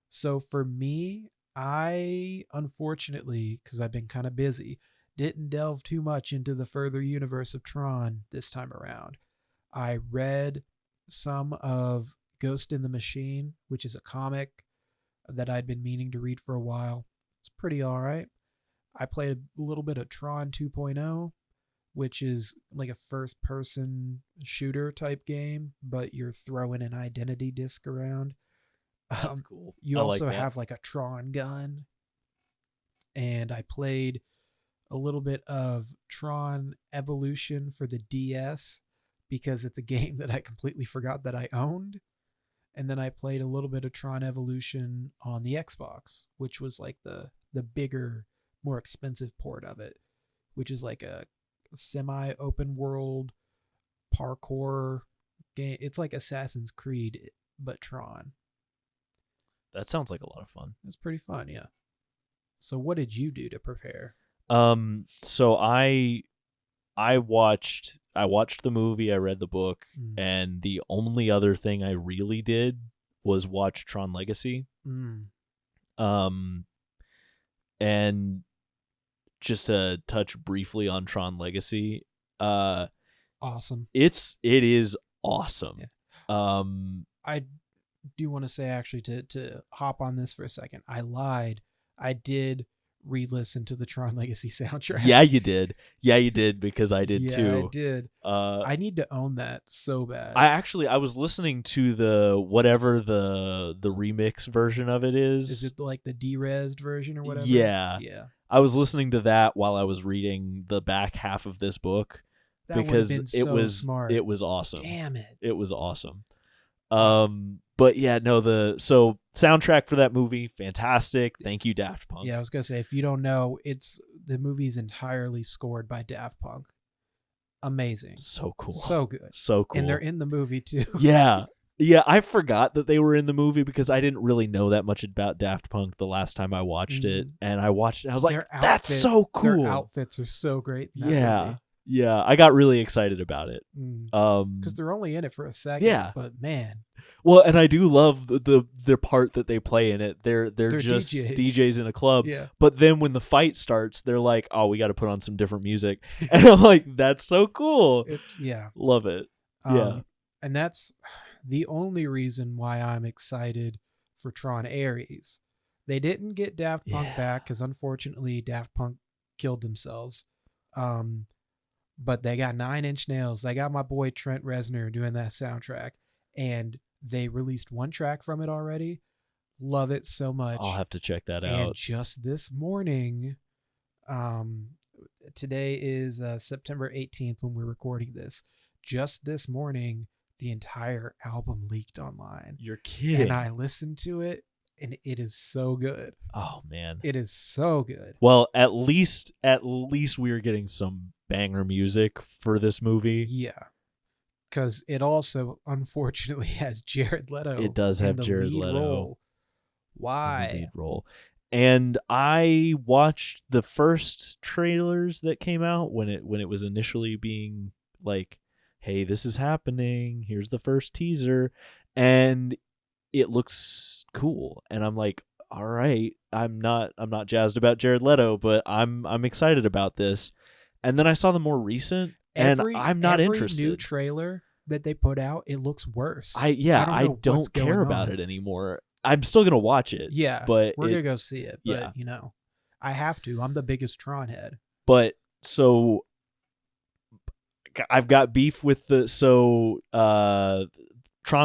B: So for me, I unfortunately, because I've been kind of busy, didn't delve too much into the further universe of Tron this time around. I read some of Ghost in the Machine, which is a comic that I'd been meaning to read for a while. It's pretty all right. I played a little bit of Tron 2.0, which is like a first person shooter type game, but you're throwing an identity disc around.
A: That's cool.
B: You
A: I
B: also
A: like that.
B: have like a Tron gun. And I played a little bit of Tron Evolution for the DS because it's a game that I completely forgot that I owned. And then I played a little bit of Tron Evolution on the Xbox, which was like the bigger, more expensive port of it, which is like a semi open world parkour game. It's like Assassin's Creed, but Tron.
A: That sounds like a lot of fun.
B: It's pretty fun, yeah. So what did you do to prepare?
A: So I watched the movie, I read the book,
B: Mm.
A: and the only other thing I really did was watch Tron Legacy. And just to touch briefly on Tron Legacy,
B: Awesome.
A: it is awesome.
B: Yeah. I do want to say actually to hop on this for a second. I lied. I did re-listen to the Tron Legacy soundtrack.
A: Yeah, you did. Yeah, you did, because I did too.
B: I did. I need to own that so bad.
A: I was listening to the whatever the remix version of it is.
B: Is it like the de-resed version or whatever?
A: Yeah.
B: Yeah.
A: I was listening to that while I was reading the back half of this book
B: That would have
A: because
B: been
A: it
B: so
A: was
B: smart.
A: it was awesome.
B: Damn it.
A: It was awesome. But yeah, no, so soundtrack for that movie, fantastic. Thank you, Daft Punk.
B: Yeah, I was gonna say, if you don't know, the movie's entirely scored by Daft Punk. Amazing.
A: So cool.
B: So good.
A: So cool.
B: And they're in the movie too.
A: Yeah. Yeah, I forgot that they were in the movie because I didn't really know that much about Daft Punk the last time I watched it. And I watched it, I was like, that's so cool.
B: Their outfits are so great. In that
A: Yeah.
B: movie.
A: Yeah, I got really excited about it.
B: Because they're only in it for a second.
A: Yeah.
B: But man.
A: Well, and I do love the part that they play in it. They're just DJs in a club.
B: Yeah.
A: But then when the fight starts, they're like, "Oh, we got to put on some different music," and I'm like, "That's so cool."
B: Yeah.
A: Love it. Yeah.
B: And that's the only reason why I'm excited for Tron Ares. They didn't get Daft Punk back because unfortunately Daft Punk killed themselves. But they got 9 Inch Nails. They got my boy Trent Reznor doing that soundtrack. And they released one track from it already. Love it so much.
A: I'll have to check that out.
B: And just this morning, today is September 18th when we're recording this. Just this morning, the entire album leaked online.
A: You're kidding.
B: And I listened to it, and it is so good.
A: Oh man,
B: it is so good.
A: Well, at least we are getting some banger music for this movie.
B: Yeah, because it also unfortunately has Jared Leto.
A: It does have Jared Leto.
B: Role. Why?
A: In the lead role. And I watched the first trailers that came out when it was initially being like, hey, this is happening. Here's the first teaser. And it looks cool. And I'm like, all right, I'm not jazzed about Jared Leto, but I'm excited about this. And then I saw the more recent, and I'm not
B: Every new
A: interested.
B: trailer that they put out, it looks worse.
A: I don't care about it anymore. I'm still gonna watch it.
B: Yeah,
A: but
B: we're gonna go see it. But
A: yeah.
B: I have to. I'm the biggest Tron head.
A: But so I've got beef with Tron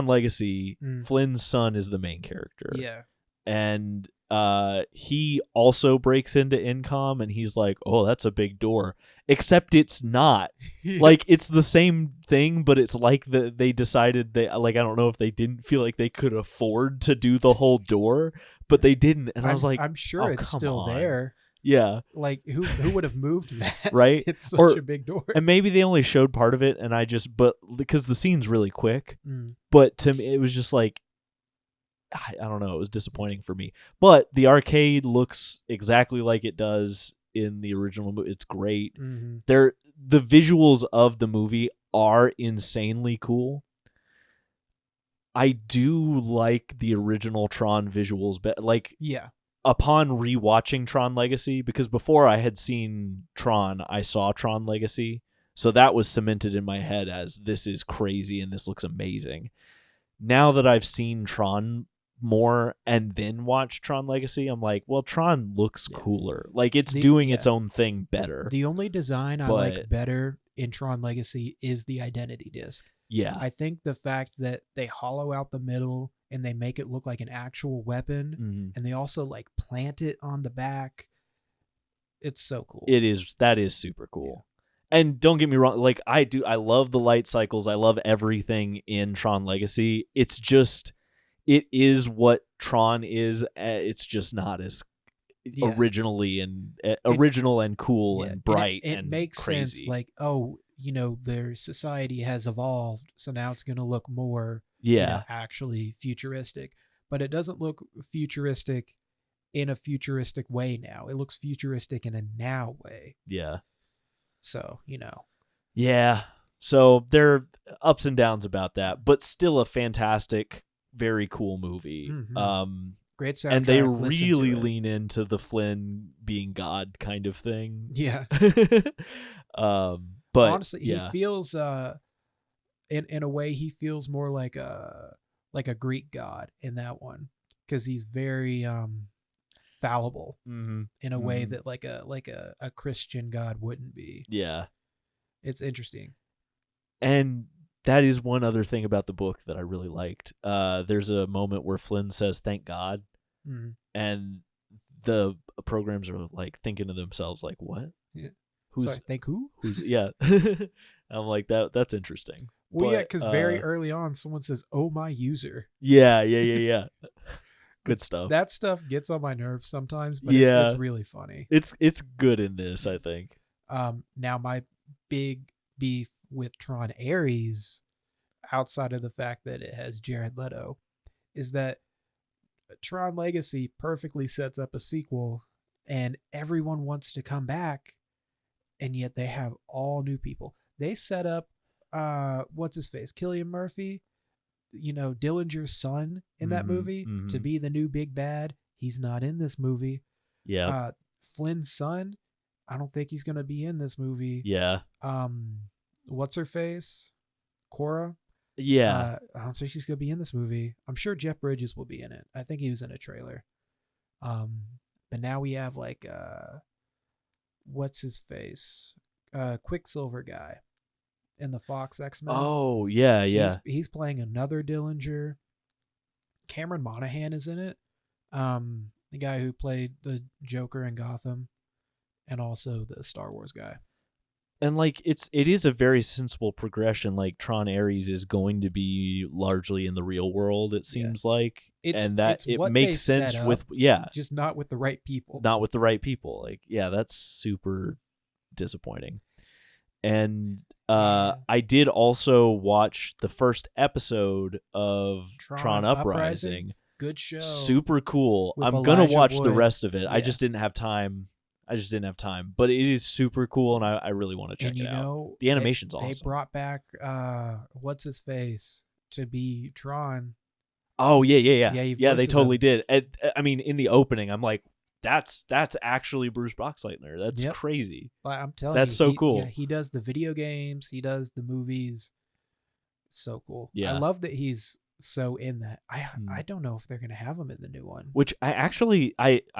A: Legacy. Flynn's son is the main character.
B: Yeah.
A: And he also breaks into Incom, and he's like, oh, that's a big door. Except it's not. Like, it's the same thing, but it's like they decided I don't know if they didn't feel like they could afford to do the whole door, but they didn't. And I was like,
B: I'm sure it's still there.
A: Yeah.
B: Like, who would have moved that?
A: Right?
B: It's such a big door.
A: And maybe they only showed part of it, and but because the scene's really quick, but to me, it was just like, I don't know, it was disappointing for me. But the arcade looks exactly like it does in the original movie. It's great.
B: Mm-hmm.
A: The visuals of the movie are insanely cool. I do like the original Tron visuals, but upon rewatching Tron Legacy, because before I had seen Tron, I saw Tron Legacy, so that was cemented in my head as this is crazy and this looks amazing. Now that I've seen Tron more and then watched Tron Legacy, I'm like, well, Tron looks cooler. Like, it's doing its own thing better.
B: The only design I like better in Tron Legacy is the identity disc.
A: Yeah.
B: I think the fact that they hollow out the middle and they make it look like an actual weapon, and they also like plant it on the back. It's so cool.
A: That is super cool. And don't get me wrong, like I love the light cycles. I love everything in Tron Legacy. It's just, it is what Tron is. It's just not as original and cool and bright and
B: it makes
A: crazy.
B: Sense. Like, oh, their society has evolved, so now it's going to look more actually futuristic. But it doesn't look futuristic in a futuristic way now. It looks futuristic in a now way.
A: Yeah.
B: So,
A: Yeah. So there are ups and downs about that, but still a fantastic, very cool movie.
B: Mm-hmm. Great soundtrack.
A: And they really lean into the Flynn being God kind of thing.
B: Yeah.
A: But
B: honestly, he feels in a way he feels more like a Greek god in that one, because he's very fallible in a way that like a Christian god wouldn't be.
A: Yeah.
B: It's interesting.
A: And that is one other thing about the book that I really liked. There's a moment where Flynn says, "Thank God," and the programs are like thinking to themselves, like, "What?
B: Yeah. Sorry, thank who?
A: Who's?" Yeah. I'm like, that's interesting.
B: Well, yeah, because very early on, someone says, "Oh, my user."
A: Yeah. Good stuff.
B: That stuff gets on my nerves sometimes, but it's really funny.
A: It's good in this, I think.
B: Now my big beef with Tron Ares, outside of the fact that it has Jared Leto, is that Tron Legacy perfectly sets up a sequel, and everyone wants to come back, and yet they have all new people. They set up what's his face, Cillian Murphy, Dillinger's son in that movie to be the new big bad. He's not in this movie.
A: Yeah.
B: Flynn's son, I don't think he's gonna be in this movie.
A: Yeah.
B: What's her face, Cora?
A: Yeah.
B: I don't think she's gonna be in this movie. I'm sure Jeff Bridges will be in it. I think he was in a trailer. But now we have like what's his face, Quicksilver guy in the Fox X-Men.
A: Oh yeah.
B: He's playing another Dillinger. Cameron Monaghan is in it. The guy who played the Joker in Gotham, and also the Star Wars guy.
A: And like it is a very sensible progression. Like Tron Ares is going to be largely in the real world, it seems like. It makes sense with
B: just not with the right people.
A: Not with the right people. Like, yeah, that's super disappointing. And I did also watch the first episode of Tron Uprising.
B: Good show.
A: Super cool. I'm going to watch the rest of it. Yeah. I just didn't have time. But it is super cool, and I really want to check it out. The animation's awesome.
B: They brought back what's his face to be Tron.
A: Oh yeah, yeah, yeah,
B: Yeah, he
A: yeah. They
B: voices
A: totally
B: him.
A: did. I mean, in the opening, I'm like, that's actually Bruce Boxleitner. That's
B: Yep.
A: crazy.
B: I'm telling
A: That's
B: you,
A: so cool.
B: he does the video games, he does the movies. So cool. I
A: Yeah.
B: love that he's so in that.
A: Hmm.
B: I don't know if they're gonna have him in the new one.
A: Which I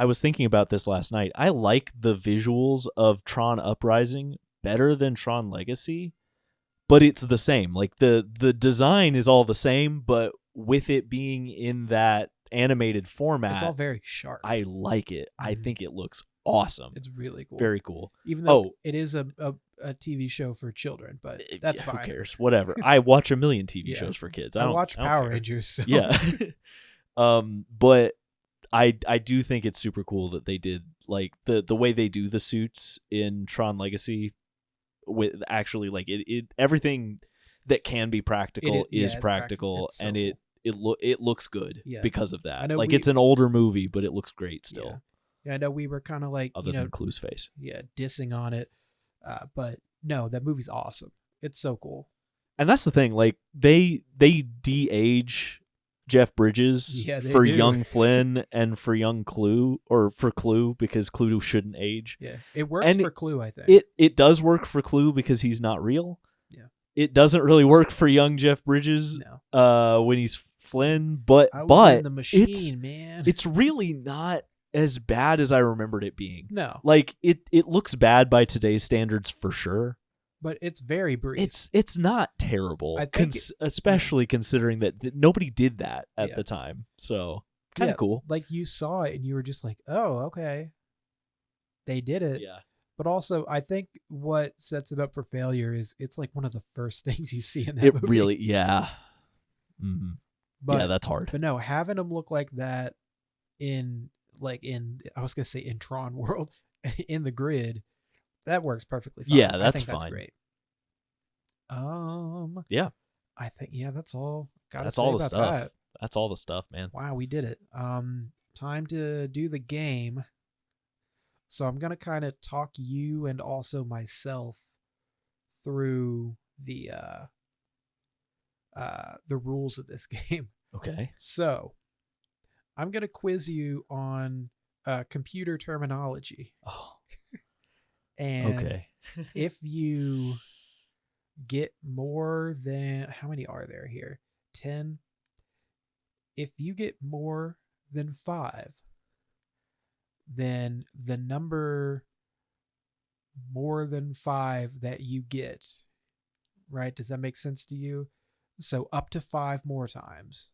A: was thinking about this last night. I like the visuals of Tron Uprising better than Tron Legacy, but it's the same. Like the design is all the same, but with it being in that animated
B: It's
A: format,
B: all very sharp.
A: I like it. I
B: Mhm.
A: think it looks awesome.
B: It's really cool.
A: Very cool.
B: Even though
A: Oh,
B: it is a TV show for children, but that's
A: yeah,
B: fine.
A: who cares? Whatever. I watch a million TV
B: Yeah.
A: shows for kids.
B: I
A: don't
B: watch
A: I don't
B: Power
A: care.
B: Rangers. So.
A: Yeah. But I do think it's super cool that they did like the way they do the suits in Tron Legacy with actually like it everything that can be practical is
B: it's
A: practical,
B: It's so
A: and
B: cool.
A: it looks good
B: Yeah.
A: because of
B: I
A: that.
B: know
A: Like
B: we-
A: it's an older movie, but it looks great still.
B: Yeah, I know we were kind of like
A: Other than Clue's face.
B: dissing on it, but no, that movie's awesome. It's so cool.
A: And that's the thing, like they de-age Jeff Bridges
B: Yeah, they
A: for
B: do.
A: young Flynn and for young Clue, or for Clue because Clue shouldn't age.
B: Yeah, it works
A: And
B: for Clue, I think.
A: It does work for Clue because he's not real.
B: Yeah.
A: It doesn't really work for young Jeff Bridges when he's Flynn, but
B: I was in the
A: it's
B: machine, man.
A: it's really not as bad as I remembered it being.
B: No,
A: Like it looks bad by today's standards for sure.
B: but it's very brief.
A: It's not terrible,
B: I think
A: especially considering that nobody did that at
B: Yeah.
A: the time. So kind of
B: Yeah,
A: cool.
B: Like you saw it and you were just like, oh, okay, they did it.
A: Yeah.
B: But also, I think what sets it up for failure is it's like one of the first things you see in that
A: It
B: movie.
A: really, yeah. Mm-hmm.
B: But,
A: Yeah, that's hard.
B: But no, having them look like that in I was gonna say in Tron world, in the grid, that works perfectly fine.
A: Yeah,
B: I
A: that's
B: think
A: fine.
B: That's great.
A: Yeah.
B: I think that's all.
A: That's all the
B: about
A: stuff.
B: that.
A: That's all the stuff, man.
B: Wow, we did it. Time to do the game. So I'm gonna kind of talk you and also myself through the rules of this game.
A: Okay.
B: So I'm gonna quiz you on computer terminology,
A: Oh.
B: and
A: Okay.
B: if you get more than, how many are there here? 10. If you get more than 5, then the number more than 5 that you get, right? Does that make sense to you? So up to 5 more times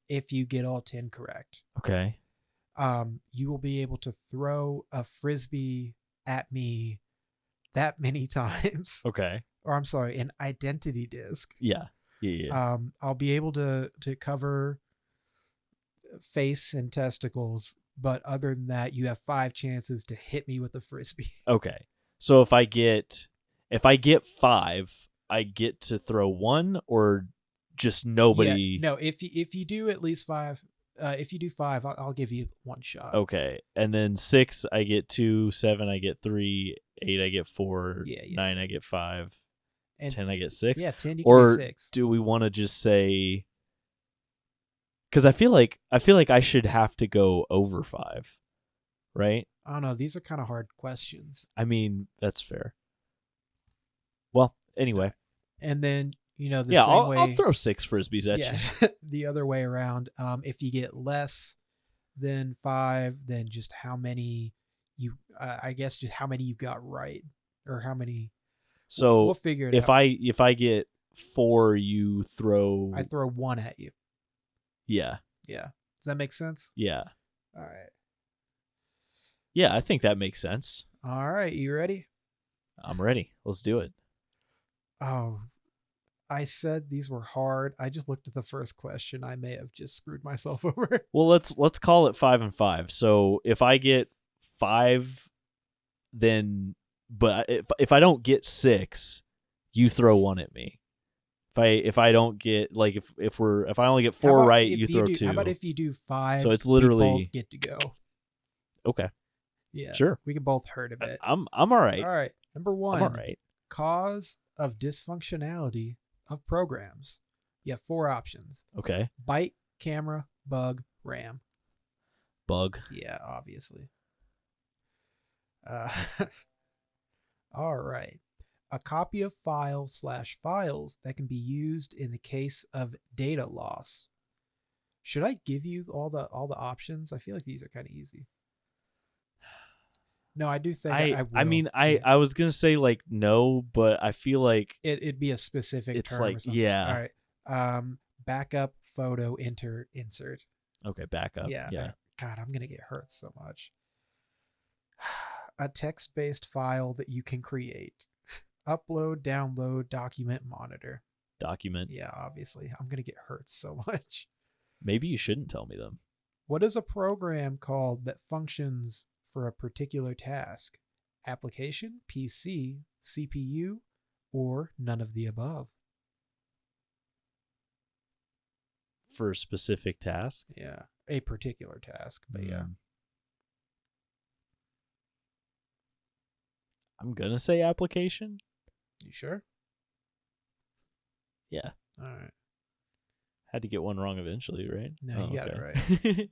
B: if you get all 10 correct.
A: Okay.
B: You will be able to throw a frisbee at me that many times.
A: Okay.
B: Or I'm sorry, an identity disc.
A: Yeah. Yeah.
B: I'll be able to cover face and testicles, but other than that, you have 5 chances to hit me with a frisbee.
A: Okay. So if I get 5, I get to throw 1, or just nobody.
B: Yeah, no, if you do at least 5, if you do 5, I'll give you 1 shot.
A: Okay. And then 6 I get 2, 7 I get 3, 8 I get 4,
B: Yeah.
A: 9 I get 5,
B: And
A: 10 I get 6.
B: Yeah, 10 you can
A: Or
B: do 6.
A: do we want to just say, because I feel like I should have to go over 5, right?
B: I don't know. These are kind of hard questions.
A: I mean, that's fair. Well, anyway.
B: And then, the
A: Yeah,
B: same way.
A: I'll throw 6 frisbees at you.
B: The other way around. If you get less than 5, then just how many I guess just how many you got right, or how many.
A: So
B: we'll figure it
A: if
B: out.
A: if I get 4, you throw.
B: I throw 1 at you.
A: Yeah.
B: Yeah. Does that make sense?
A: Yeah.
B: All right.
A: Yeah, I think that makes sense.
B: All right. You ready?
A: I'm ready. Let's do it.
B: Oh, I said these were hard. I just looked at the first question. I may have just screwed myself over.
A: Well, let's call it 5 and 5. So if I get 5, then but if I don't get 6, you throw 1 at me. If I don't get, like, if I only get 4 right, you throw 2.
B: How about if you do 5?
A: So it's
B: we
A: literally
B: both get to go.
A: Okay.
B: Yeah.
A: Sure.
B: We can both hurt a bit.
A: I'm all right.
B: All right. Number 1.
A: I'm all right.
B: Cause of dysfunctionality of programs. You have 4 options.
A: Okay.
B: Byte camera, bug, RAM.
A: Bug.
B: Yeah, obviously. All right. A copy of file/files that can be used in the case of data loss. Should I give you all the options? I feel like these are kind of easy. No, I do think I will.
A: I mean, I was gonna say like no, but I feel like
B: it'd be a specific
A: it's
B: term
A: like
B: or something.
A: yeah.
B: All right. Backup photo insert.
A: Okay, backup. Yeah.
B: God, I'm gonna get hurt so much. A text-based file that you can create. Upload, download, document, monitor.
A: Document.
B: Yeah, obviously. I'm gonna get hurt so much.
A: Maybe you shouldn't tell me them.
B: What is a program called that functions for a particular task? Application, PC, CPU, or none of the above?
A: For a specific task?
B: Yeah, a particular task, but yeah.
A: I'm going to say application.
B: You sure?
A: Yeah.
B: All right.
A: Had to get one wrong eventually, right?
B: No, you got it right.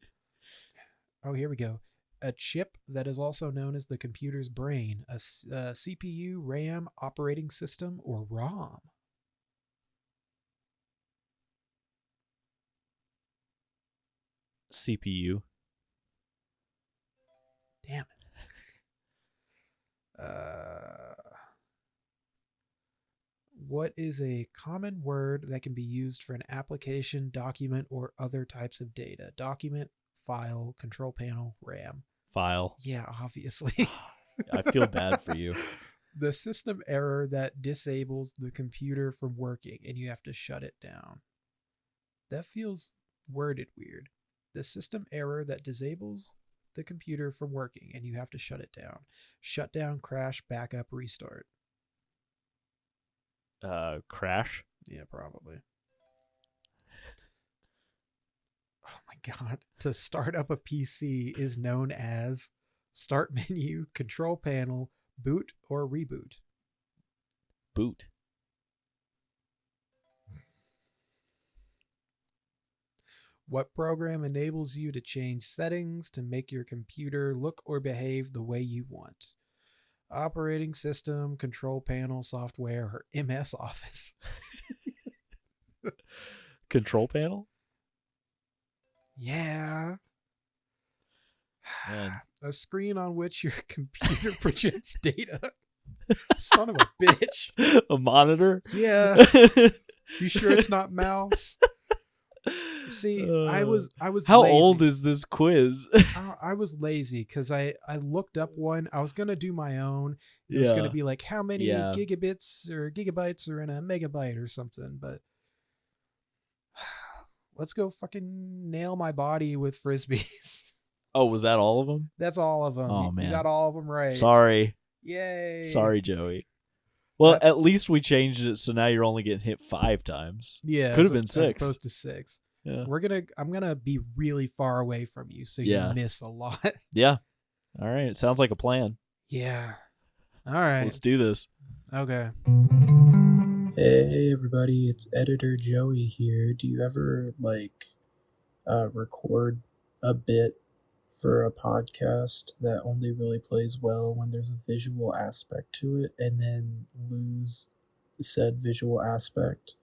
B: Oh, here we go. A chip that is also known as the computer's brain, a CPU, RAM, operating system, or ROM.
A: CPU.
B: Damn it. What is a common word that can be used for an application, document, or other types of data? Document, file, control panel, RAM.
A: File.
B: Yeah, obviously.
A: I feel bad for you.
B: The system error that disables the computer from working and you have to shut it down. That feels worded weird. The system error that disables the computer from working and you have to shut it down. Shut down, crash, backup, restart.
A: Crash?
B: Yeah, probably. Oh my god. To start up a PC is known as start menu, control panel, boot, or reboot.
A: Boot.
B: What program enables you to change settings to make your computer look or behave the way you want? Operating system, control panel, software, or MS Office?
A: Control panel?
B: Yeah.
A: Man.
B: A screen on which your computer projects data. Son of a bitch.
A: A monitor?
B: Yeah. You sure it's not mouse? See, I was
A: How
B: lazy.
A: old is this quiz?
B: I was lazy because I looked up one. I was gonna do my own. It was gonna be like how many gigabits or gigabytes are in a megabyte or something. But let's go fucking nail my body with frisbees.
A: Oh, was that all of them?
B: That's all of them.
A: Oh man,
B: you got all of them right.
A: Sorry.
B: Yay.
A: Sorry, Joey. Well, at least we changed it, so now you're only getting hit 5 times.
B: Yeah,
A: could have been 6.
B: As opposed to 6.
A: Yeah.
B: I'm gonna be really far away from you, so you miss a lot.
A: Yeah. All right. Sounds like a plan.
B: Yeah. All right.
A: Let's do this.
B: Okay.
C: Hey everybody, it's Editor Joey here. Do you ever record a bit for a podcast that only really plays well when there's a visual aspect to it and then lose said visual aspect?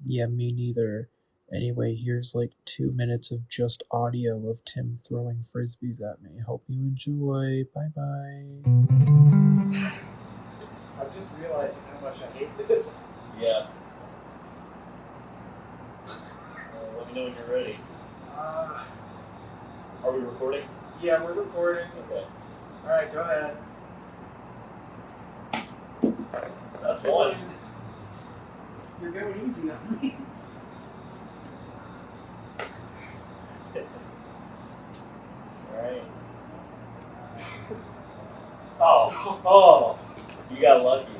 C: Yeah, me neither. Anyway, here's 2 minutes of just audio of Tim throwing frisbees at me. Hope you enjoy. Bye-bye.
B: I'm just realizing how much I hate this.
A: Yeah. Let me know when you're ready. Are we recording?
B: Yeah, we're recording.
A: Okay.
B: All right, go ahead.
A: That's one.
B: You're going easy on me.
A: Alright. Oh, you got lucky.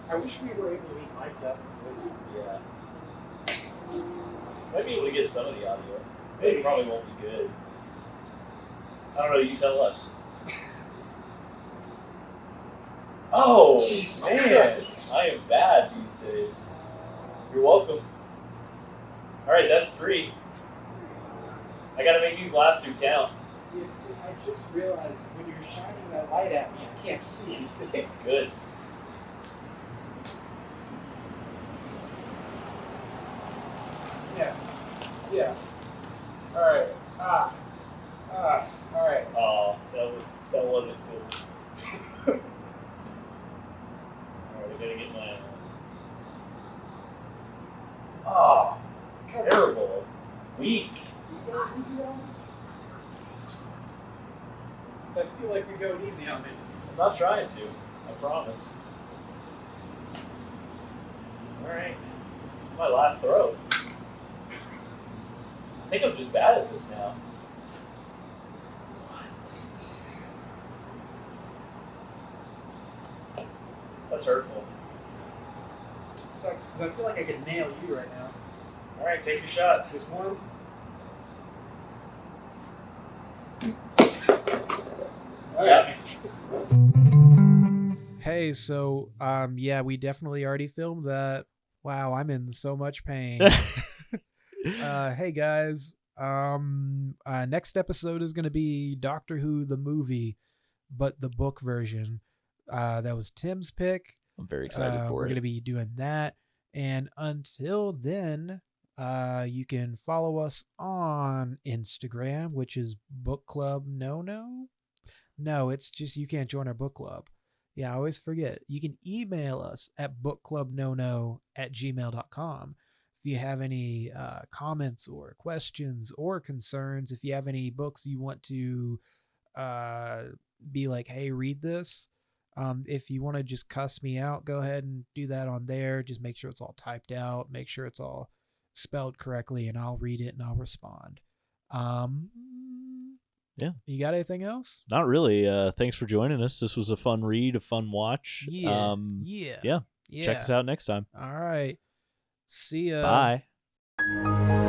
B: I wish we were able to be mic'd up.
A: Yeah. Might be able to get some of the audio. It probably won't be good. I don't know, you tell us. Oh,
B: Jesus
A: man.
B: Christ.
A: I am bad these days. You're welcome. Alright, that's 3. I gotta make these last 2 count.
B: Yeah, see, I just realized when you're shining that light at me, I can't see anything.
A: Good.
B: Yeah. Yeah. Alright. Alright.
A: Oh, that wasn't cool. Alright, I gotta get my... Oh, terrible. Weak.
B: I feel like you're going easy on me.
A: I'm not trying to. I promise. Alright. My last throw. I think I'm just bad at this now. That's hurtful.
B: Sucks because I feel like I could nail you right now.
A: Alright, take your shot.
B: Just one.
A: Yeah.
B: Hey, so yeah, we definitely already filmed that. Wow, I'm in so much pain. Hey guys, next episode is gonna be Doctor Who the movie, but the book version. That was Tim's pick.
A: I'm very excited for
B: We're
A: it.
B: gonna be doing that, and until then, you can follow us on Instagram, which is Book Club No, it's just you can't join our book club. Yeah, I always forget. You can email us at bookclubnono@gmail.com if you have any comments or questions or concerns. If you have any books you want to be like, hey, read this. If you want to just cuss me out, go ahead and do that on there. Just make sure it's all typed out. Make sure it's all spelled correctly, and I'll read it and I'll respond.
A: Yeah.
B: You got anything else?
A: Not really. Thanks for joining us. This was a fun read, a fun watch.
B: Yeah.
A: Yeah. Check us out next time.
B: All right. See ya.
A: Bye.